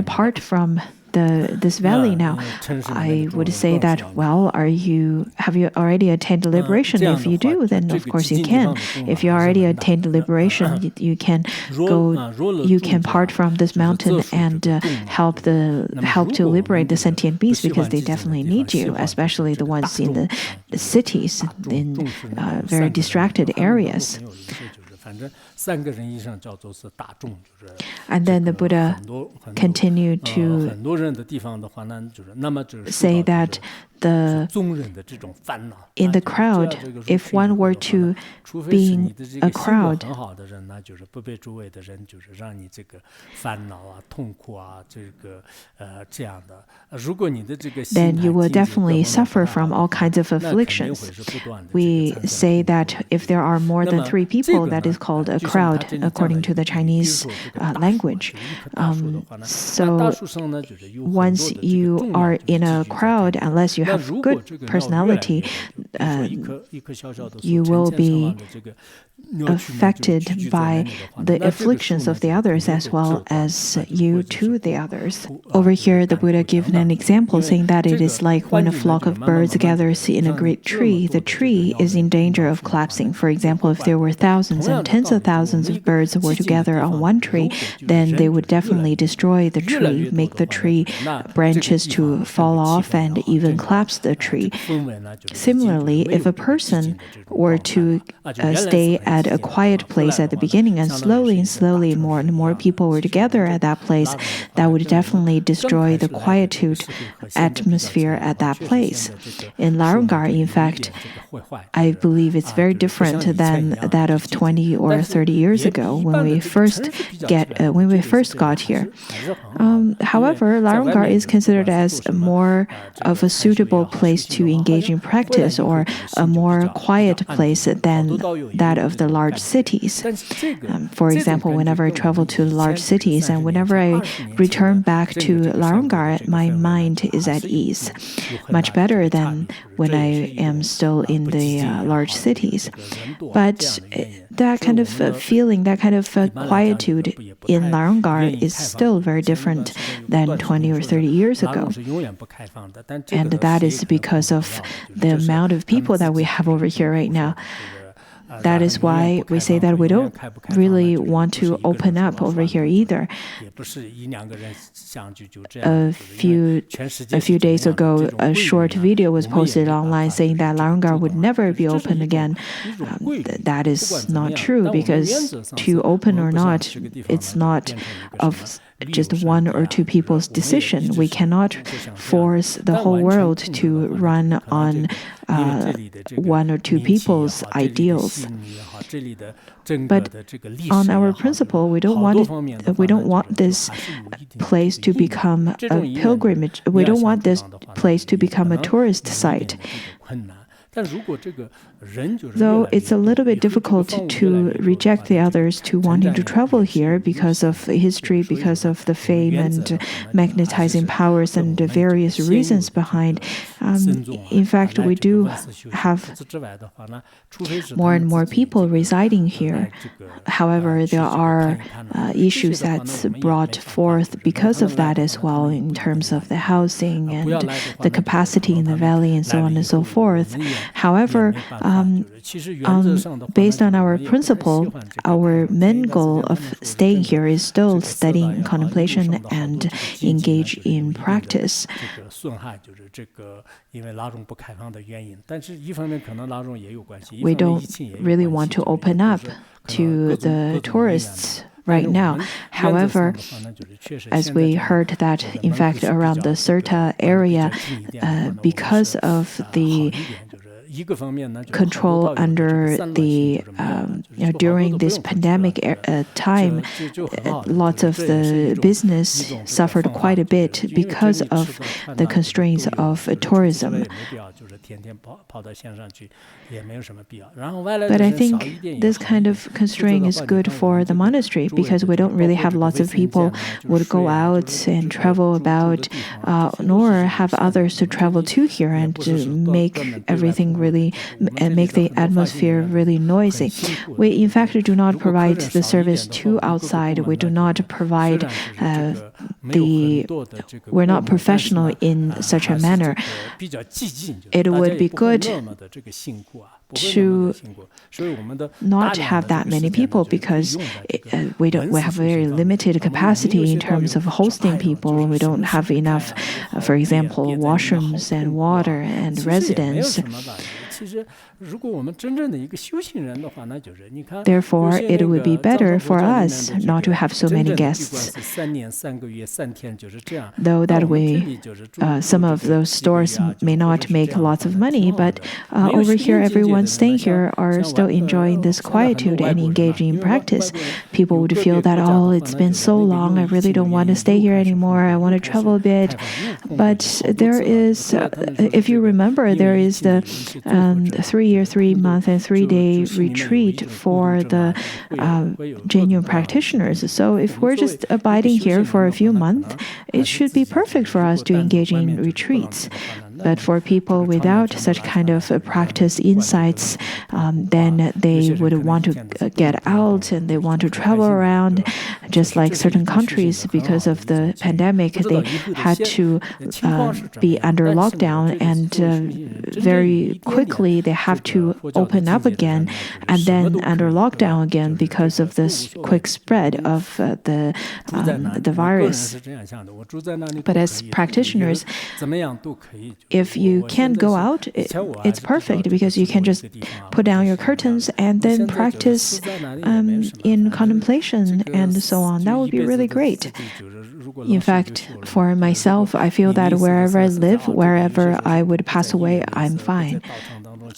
part from this valley now? I would say that, well, have you already attained liberation? If you do, then of course you can. If you already attained liberation, you can part from this mountain and help to liberate the sentient beings, because they definitely need you, especially the ones in the cities, in very distracted areas. And then the Buddha continued to say that in the crowd, if one were to be in a crowd, then you will definitely suffer from all kinds of afflictions. We say that if there are more than 3 people, that is called a crowd, according to the Chinese language. So once you are in a crowd, unless you have good personality, you will be affected by the afflictions of the others as well as you to the others. Over here, the Buddha given an example saying that it is like when a flock of birds gathers in a great tree, the tree is in danger of collapsing. For example, if there were thousands and tens of thousands of birds were together on one tree, then they would definitely destroy the tree, make the tree branches to fall off and even collapse the tree. Similarly, if a person were to stay at a quiet place at the beginning, and slowly more and more people were together at that place, that would definitely destroy the quietude atmosphere at that place. In Larungar, in fact, I believe it's very different than that of 20 or 30 years ago when we first got here. However, Larungar is considered as more of a suitable place to engage in practice, or a more quiet place than that of the large cities. For example, whenever I travel to large cities and whenever I return back to Larungar, my mind is at ease, much better than when I am still in the large cities. But that kind of feeling, that kind of quietude in Larungar is still very different than 20 or 30 years ago. And that is because of the amount of people that we have over here right now. That is why we say that we don't really want to open up over here either. A few days ago, a short video was posted online saying that Larungar would never be open again. That is not true, because to open or not, it's not of just 1 or 2 people's decision. We cannot force the whole world to run on 1 or 2 people's ideals. But on our principle, we don't want this place to become a pilgrimage. We don't want this place to become a tourist site. Though it's a little bit difficult to reject the others to wanting to travel here because of history, because of the fame and magnetizing powers and the various reasons behind. In fact, we do have more and more people residing here. However, there are issues that's brought forth because of that as well, in terms of the housing and the capacity in the valley and so on and so forth. However, based on our principle, our main goal of staying here is still studying contemplation and engage in practice. We don't really want to open up to the tourists right now. However, as we heard that, in fact, around the Sutra area, because of the control under the during this pandemic time, lots of the business suffered quite a bit because of the constraints of tourism. But I think this kind of constraint is good for the monastery because we don't really have lots of people would go out and travel about, nor have others to travel to here and to make everything really, and make the atmosphere really noisy. We, in fact, do not provide the service to outside. We do not provide we're not professional in such a manner. It would be good to not have that many people because we have very limited capacity in terms of hosting people. We don't have enough, for example, washrooms and water and residents. Therefore, it would be better for us not to have so many guests. Though that some of those stores may not make lots of money, but over here, everyone staying here are still enjoying this quietude and engaging in practice. People would feel that, oh, it's been so long, I really don't want to stay here anymore, I want to travel a bit. But there is, if you remember, there is the 3-year, 3-month, and 3-day retreat for the genuine practitioners. So if we're just abiding here for a few months, it should be perfect for us to engage in retreats. But for people without such kind of practice insights, then they would want to get out and they want to travel around, just like certain countries, because of the pandemic, they had to be under lockdown, and very quickly they have to open up again, and then under lockdown again because of this quick spread of the virus. But as practitioners, if you can't go out, it's perfect because you can just put down your curtains and then practice in contemplation and so on. That would be really great. In fact, for myself, I feel that wherever I live, wherever I would pass away, I'm fine.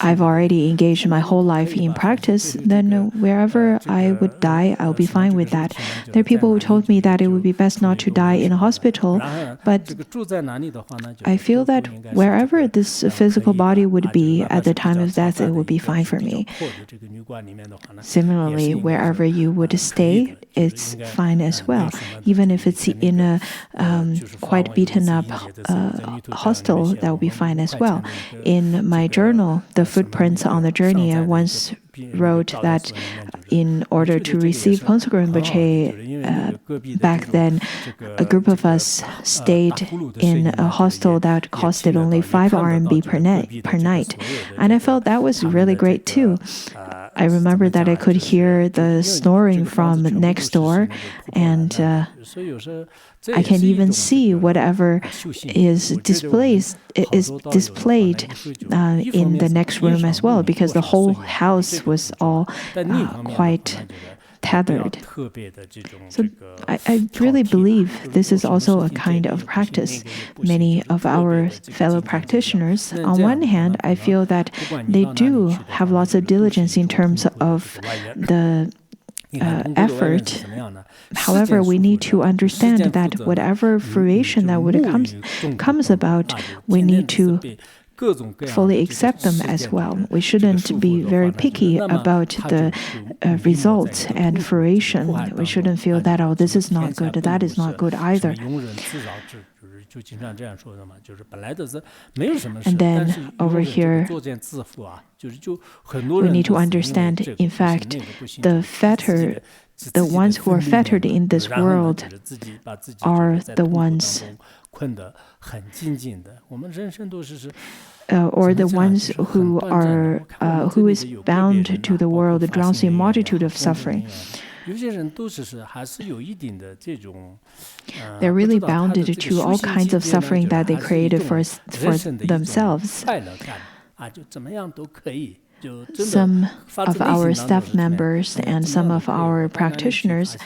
I've already engaged my whole life in practice, then wherever I would die, I'll be fine with that. There are people who told me that it would be best not to die in a hospital, but I feel that wherever this physical body would be at the time of death, it would be fine for me. Similarly, wherever you would stay, it's fine as well. Even if it's in a quite beaten up hostel, that would be fine as well. In my journal, The Footprints on the Journey, I once wrote that in order to receive Pongsu Rinpoche, back then, a group of us stayed in a hostel that costed only 5 RMB per night. And I felt that was really great too. I remember that I could hear the snoring from next door, and I can even see whatever is displayed in the next room as well, because the whole house was all quite tethered. So I really believe this is also a kind of practice. Many of our fellow practitioners, on one hand, I feel that they do have lots of diligence in terms of the effort. However, we need to understand that whatever fruition that would comes about, we need to fully accept them as well. We shouldn't be very picky about the results and fruition. We shouldn't feel that, oh, this is not good, that is not good either. And then over here, we need to understand, in fact, the ones who are fettered in this world are the ones or the ones who is bound to the world, drowning in multitude of suffering. They're really bounded to all kinds of suffering that they created for themselves. some of our staff members and some of our practitioners,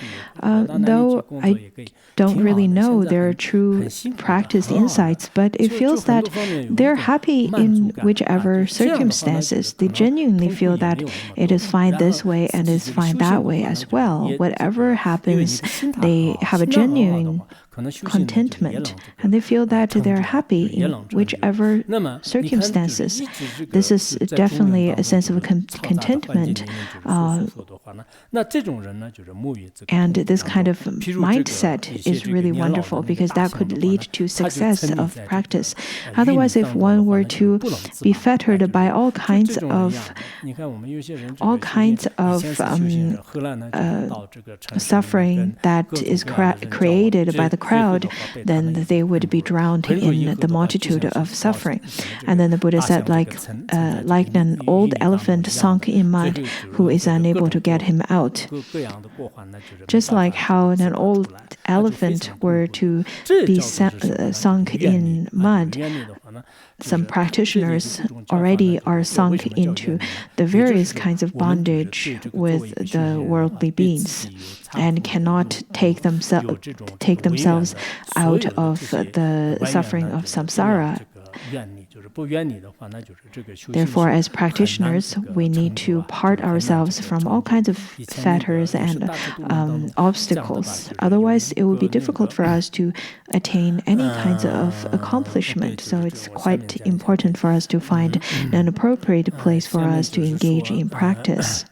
though I don't really know their true practice insights, but it feels that they're happy in whichever circumstances. They genuinely feel that it is fine this way and is fine that way as well. Whatever happens, they have a genuine contentment, and they feel that they're happy in whichever circumstances. This is definitely a sense of contentment, and this kind of mindset is really wonderful because that could lead to success of practice. Otherwise, if one were to be fettered by all kinds of suffering that is created by the crowd, then they would be drowned in the multitude of suffering. And then the Buddha said, like an old elephant sunk in mud who is unable to get him out. Just like how an old elephant were to be sunk in mud, some practitioners already are sunk into the various kinds of bondage with the worldly beings and cannot take themselves out of the suffering of samsara. Therefore, as practitioners, we need to part ourselves from all kinds of fetters and obstacles. Otherwise, it would be difficult for us to attain any kinds of accomplishment. So it's quite important for us to find an appropriate place for us to engage in practice.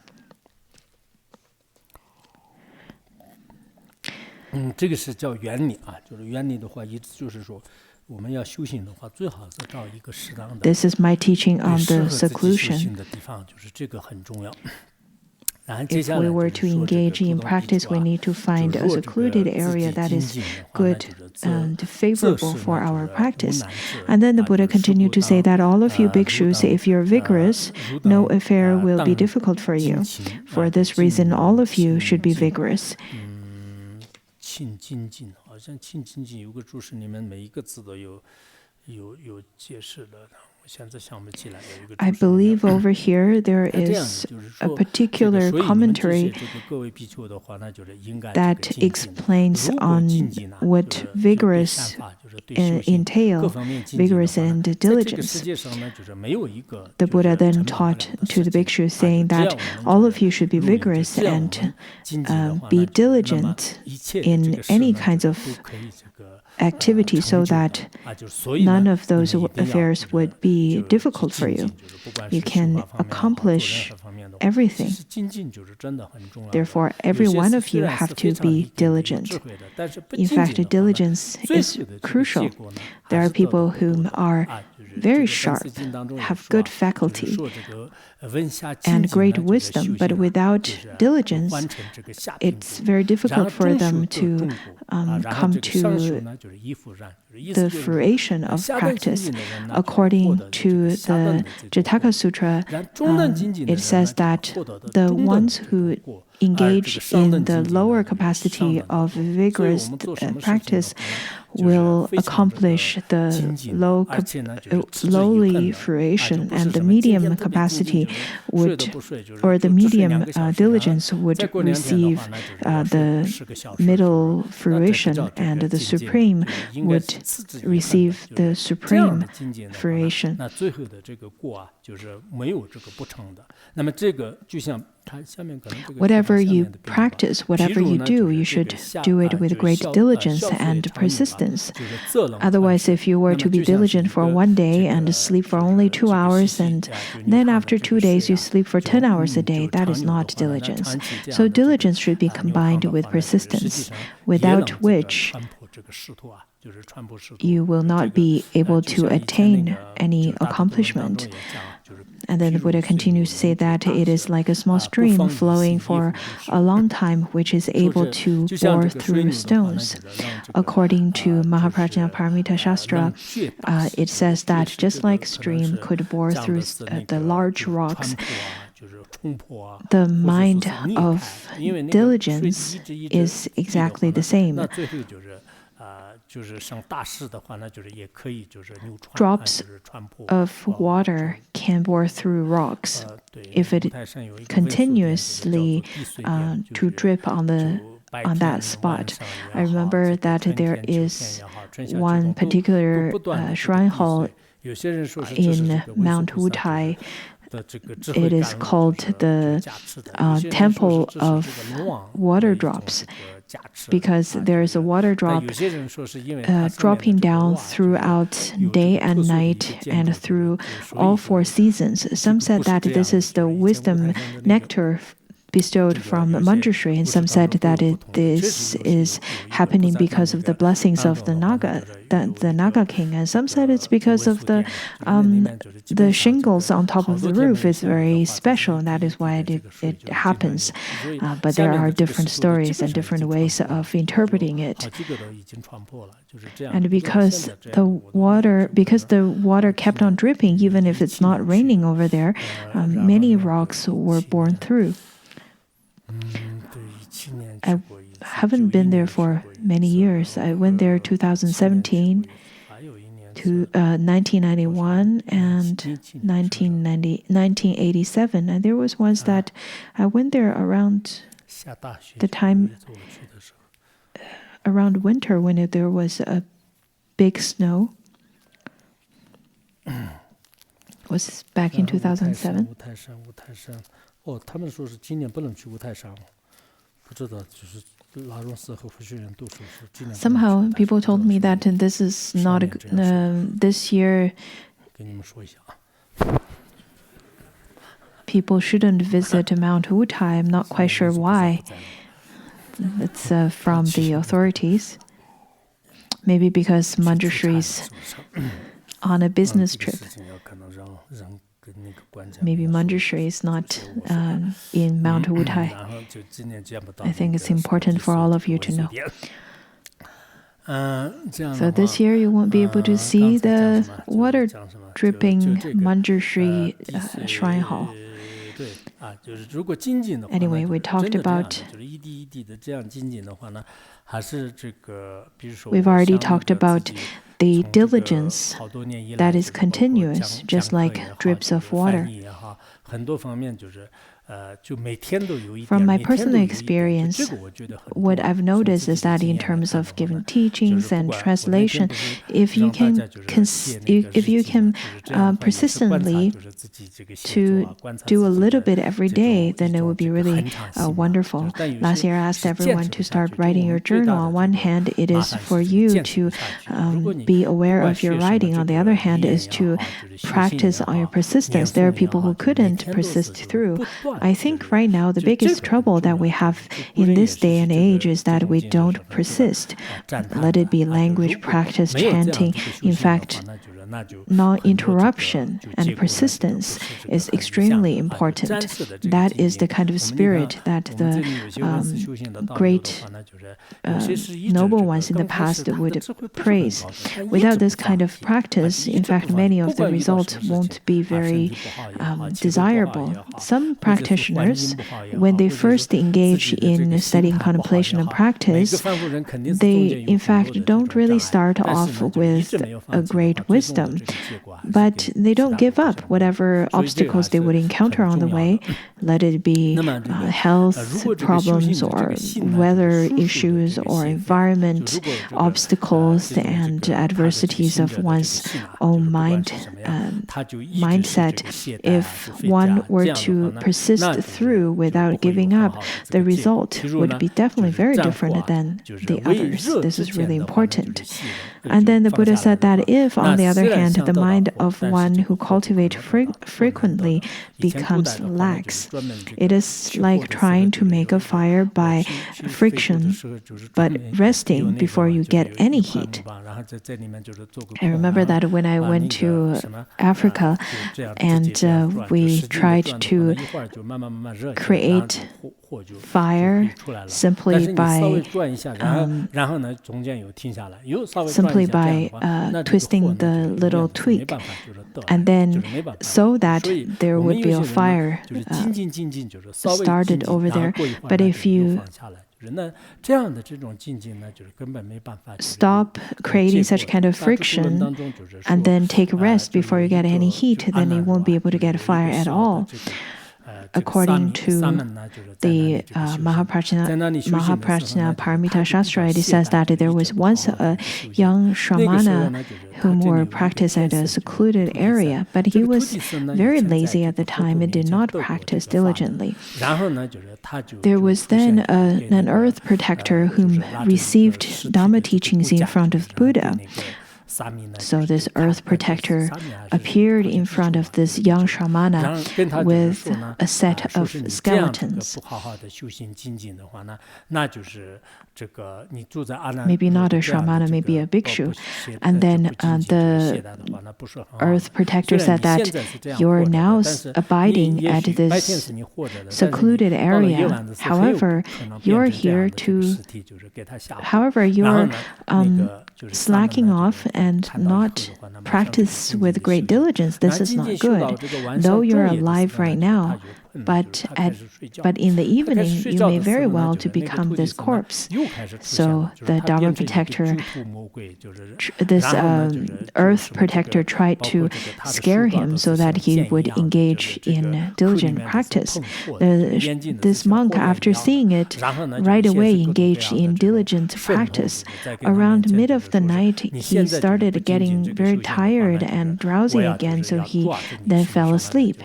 这个是叫原理啊，就是原理的话，意思就是说，我们要修行的话，最好是找一个适当的。This is my teaching on the seclusion. 的地方，就是这个很重要。 If we were to engage in practice, we need to find a secluded area that is good and favorable for our practice. And then the Buddha continued to say that all of you bhikshus, if you're vigorous, no affair will be difficult for you. For this reason, all of you should be vigorous. 清精进，好像清精进有个注释里面每一个字都有解释的。 I believe over here there is a particular commentary that explains on what vigorous entail, vigorous and diligence. The Buddha then taught to the bhikshus saying that all of you should be vigorous and be diligent in any kinds of activity so that none of those affairs would be difficult for you. You can accomplish everything. Therefore, every one of you have to be diligent. In fact, diligence is crucial. There are people who are very sharp, have good faculty, and great wisdom, but without diligence, it's very difficult for them to come to the fruition of practice. According to the Jataka Sutra, it says that the ones who engage in the lower capacity of vigorous practice will accomplish the lowly fruition, and the medium capacity would, or the medium diligence would receive the middle fruition, and the supreme would receive the supreme fruition. Whatever you practice, whatever you do, you should do it with great diligence and persistence. Otherwise, if you were to be diligent for one day and sleep for only 2 hours, and then after 2 days you sleep for 10 hours a day, that is not diligence. So diligence should be combined with persistence, without which you will not be able to attain any accomplishment. And then the Buddha continues to say that it is like a small stream flowing for a long time, which is able to bore through stones. According to Mahaprajna Paramita Shastra, it says that just like stream could bore through the large rocks, the mind of diligence is exactly the same. drops of water can bore through rocks if it continuously to drip on that spot. I remember that there is one particular shrine hall in Mount Wutai. It is called the Temple of Water Drops, because there is a water drop dropping down throughout day and night and through all 4 seasons. Some said that this is the wisdom nectar bestowed from Manjushri, and some said that this is happening because of the blessings of the Naga king, and some said it's because of the shingles on top of the roof is very special, and that is why it happens. But there are different stories and different ways of interpreting it. And because the water kept on dripping, even if it's not raining over there, many rocks were borne through. I haven't been there for many years. I went there 2017, to 1991, and 1987. And there was once that I went there around the time, around winter, when there was a big snow. It was back in 2007. Somehow people told me that this is not this year people shouldn't visit Mount Wutai. I'm not quite sure why. It's from the authorities. Maybe because Manjushri's on a business trip. Maybe Manjushri is not in Mount Wutai. I think it's important for all of you to know. So this year you won't be able to see the water dripping Manjushri shrine hall. Anyway, we talked about. We've already talked about the diligence that is continuous, just like drips of water. From my personal experience, what I've noticed is that in terms of giving teachings and translation, if you can persistently to do a little bit every day, then it would be really wonderful. Last year, I asked everyone to start writing your journal. On one hand, it is for you to be aware of your writing. On the other hand, is to practice on your persistence. There are people who couldn't persist through. I think right now the biggest trouble that we have in this day and age is that we don't persist. Let it be language, practice, chanting. In fact, non-interruption and persistence is extremely important. That is the kind of spirit that the great noble ones in the past would praise. Without this kind of practice, in fact, many of the results won't be very desirable. Some practitioners, when they first engage in studying contemplation and practice, they, in fact, don't really start off with a great wisdom. But they don't give up whatever obstacles they would encounter on the way. Let it be health problems or weather issues or environment obstacles and adversities of one's own mindset. If one were to persist through without giving up, the result would be definitely very different than the others. This is really important. And then the Buddha said that if, on the other hand, the mind of one who cultivates frequently becomes lax, it is like trying to make a fire by friction, but resting before you get any heat. I remember that when I went to Africa and we tried to create fire simply by twisting the little twig, and then so that there would be a fire started over there. But if you stop creating such kind of friction and then take rest before you get any heat, then you won't be able to get fire at all. According to the Mahaprajna Paramita Shastra, it says that there was once a young Shramana whom were practiced at a secluded area, but he was very lazy at the time and did not practice diligently. There was then an earth protector whom received Dharma teachings in front of Buddha. So this earth protector appeared in front of this young Shramana with a set of skeletons. Maybe not a Shramana, maybe a bhikshu. And then the earth protector said that you're now abiding at this secluded area. However, you're slacking off and not practice with great diligence. This is not good. Though you're alive right now, but in the evening, you may very well to become this corpse. So the Dharma protector, this earth protector tried to scare him so that he would engage in diligent practice. This monk, after seeing it, right away engaged in diligent practice. Around mid of the night, he started getting very tired and drowsy again, so he then fell asleep.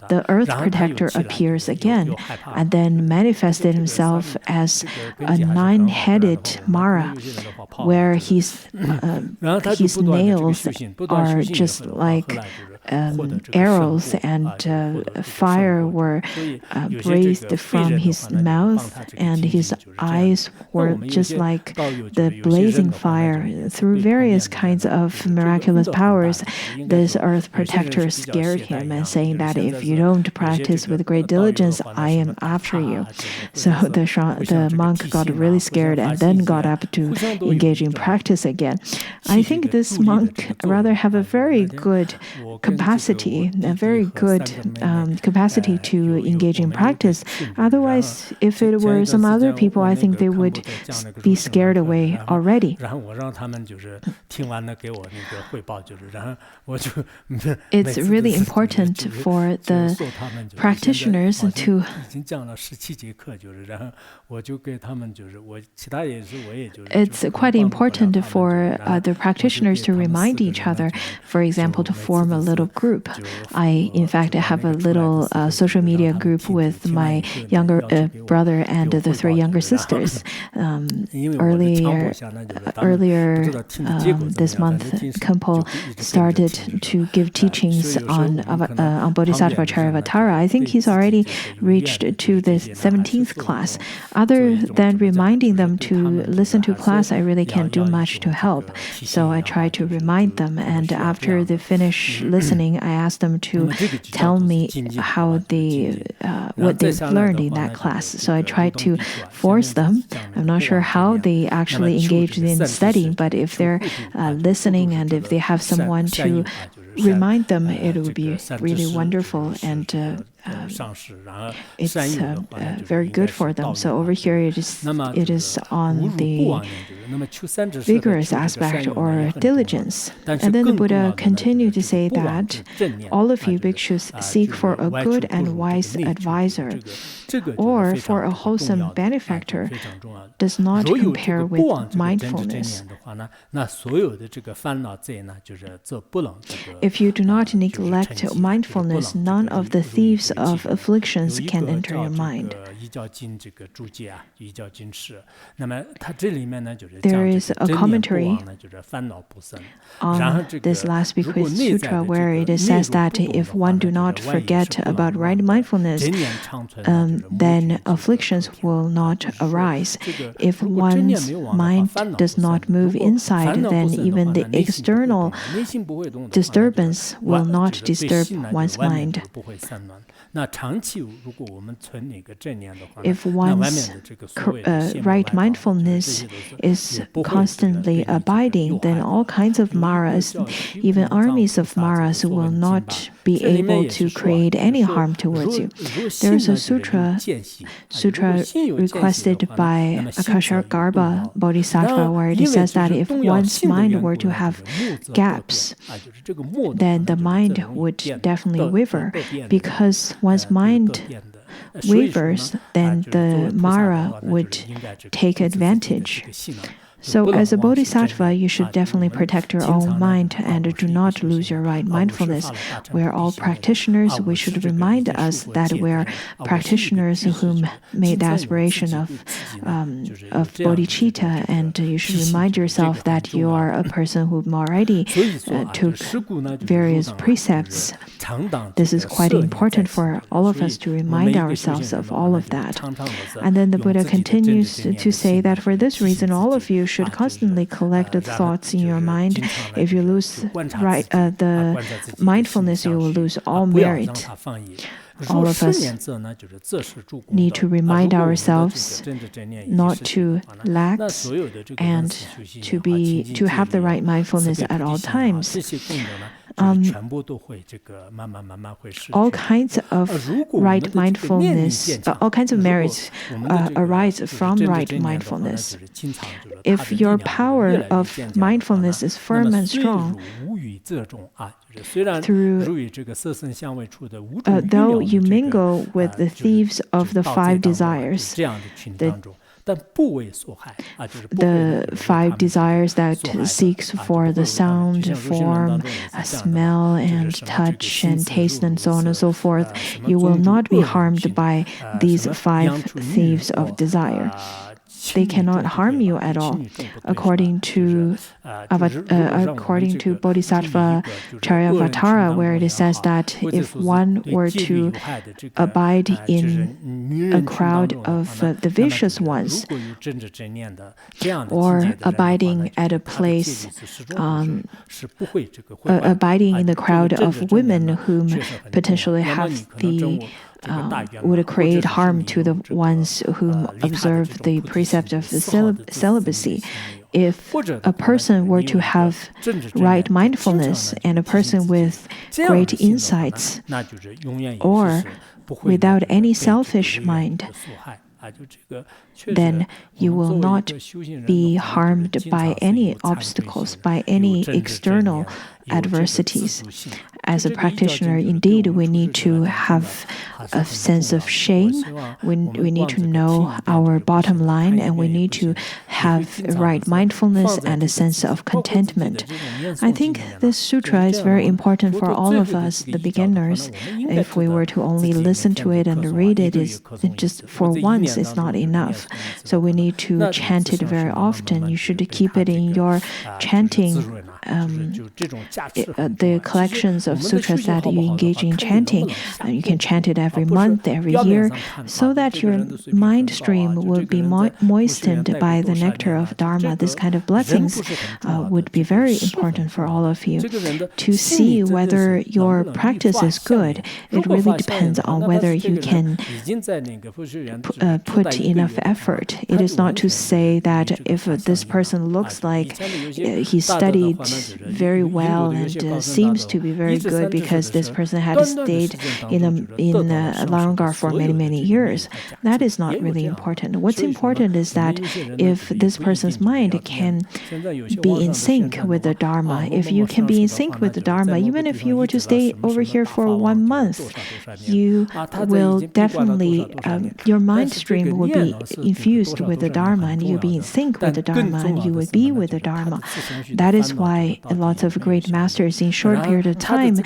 The earth protector appears again and then manifested himself as a 9-headed Mara, where his nails are just like arrows, and fire were breathed from his mouth, and his eyes were just like the blazing fire. Through various kinds of miraculous powers, this earth protector scared him and saying that if you don't practice with great diligence, I am after you. So the monk got really scared and then got up to engage in practice again. I think this monk rather have a very good capacity to engage in practice. Otherwise, if it were some other people, I think they would be scared away already. It's really important for the practitioners to It's quite important for the practitioners to remind each other, for example, to form a little group. I, in fact, have a little social media group with my younger brother and the 3 younger sisters. Earlier this month, Khenpo started to give teachings on Bodhisattva Charyavatara. I think he's already reached to the 17th class. Other than reminding them to listen to class, I really can't do much to help. So I try to remind them, and after they finish listening, I ask them to tell me how what they've learned in that class. So I try to force them. I'm not sure how they actually engaged in studying, but if they're listening and if they have someone to remind them, it would be really wonderful, and it's very good for them. So over here, it is on the vigorous aspect or diligence. And then the Buddha continued to say that all of you bhikshus seek for a good and wise advisor, or for a wholesome benefactor, does not compare with mindfulness. If you do not neglect mindfulness, none of the thieves of afflictions can enter your mind. There is a commentary on this last Bequeathed Sutra where it says that if one do not forget about right mindfulness, then afflictions will not arise. If one's mind does not move inside, then even the external disturbance will not disturb one's mind. If one's right mindfulness is constantly abiding, then all kinds of maras, even armies of maras, will not be able to create any harm towards you. There is a sutra requested by Akashargarbha Bodhisattva where it says that if one's mind were to have gaps, then the mind would definitely waver. Because one's mind wavers, then the Mara would take advantage. So as a bodhisattva, you should definitely protect your own mind and do not lose your right mindfulness. We are all practitioners. We should remind us that we are practitioners who made the aspiration of bodhicitta, and you should remind yourself that you are a person who already took various precepts. This is quite important for all of us to remind ourselves of all of that. And then the Buddha continues to say that for this reason, all of you should constantly collect the thoughts in your mind. If you lose the mindfulness, you will lose all merit. All of us need to remind ourselves not to lax and to have the right mindfulness at all times. All kinds of right mindfulness, all kinds of merits arise from right mindfulness. If your power of mindfulness is firm and strong, though you mingle with the thieves of the five desires, the five desires that seeks for the sound, form, smell, and touch, and taste, and so on and so forth, you will not be harmed by these five thieves of desire. They cannot harm you at all. According to Bodhisattva Charyavatara, where it says that if one were to abide in a crowd of the vicious ones, or abiding at a place, abiding in the crowd of women whom potentially have would create harm to the ones who observe the precept of the celibacy. If a person were to have right mindfulness and a person with great insights, or without any selfish mind, then you will not be harmed by any obstacles, by any external adversities. As a practitioner, indeed, we need to have a sense of shame. We need to know our bottom line, and we need to have right mindfulness and a sense of contentment. I think this sutra is very important for all of us, the beginners. If we were to only listen to it and read it, just for once, it's not enough. So we need to chant it very often. You should keep it in your chanting. The collections of sutras that you engage in chanting, you can chant it every month, every year, so that your mind stream will be moistened by the nectar of Dharma. This kind of blessings would be very important for all of you. To see whether your practice is good, it really depends on whether you can put enough effort. It is not to say that if this person looks like he studied very well and seems to be very good because this person had stayed in Larangar for many years. That is not really important. What's important is that if this person's mind can be in sync with the Dharma, if you can be in sync with the Dharma, even if you were to stay over here for 1 month, you will definitely, your mind stream will be infused with the Dharma, and you'll be in sync with the Dharma, and you will be with the Dharma. That is why lots of great masters in short period of time,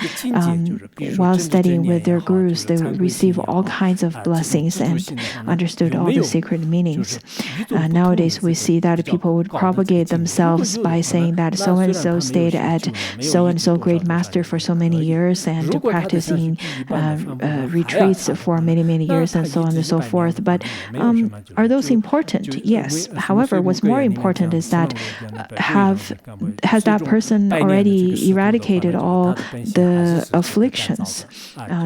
while studying with their gurus, they receive all kinds of blessings and understood all the sacred meanings. Nowadays, we see that people would propagate themselves by saying that so-and-so stayed at so-and-so great master for so many years and practicing retreats for many years and so on and so forth. But are those important? Yes. However, what's more important is that has that person already eradicated all the afflictions,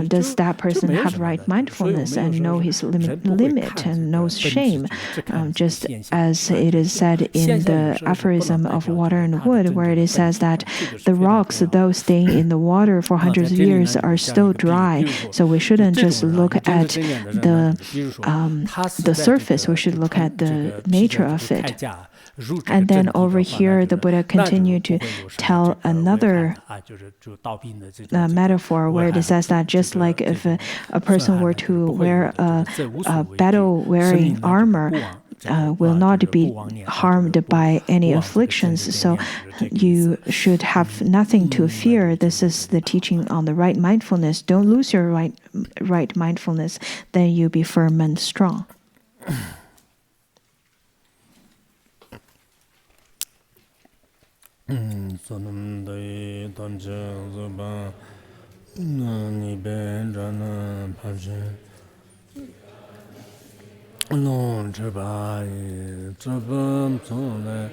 does that person have right mindfulness and know his limit and knows shame? Just as it is said in the aphorism of water and wood, where it says that the rocks, though staying in the water for hundreds of years, are still dry. So we shouldn't just look at the surface, we should look at the nature of it. And then over here, the Buddha continued to tell another metaphor where it says that just like if a person were to wear a battle-wearing armor, will not be harmed by any afflictions. So you should have nothing to fear. This is the teaching on the right mindfulness. Don't lose your right mindfulness, then you'll be firm and strong. Non c'è bai, c'è bam, c'è le,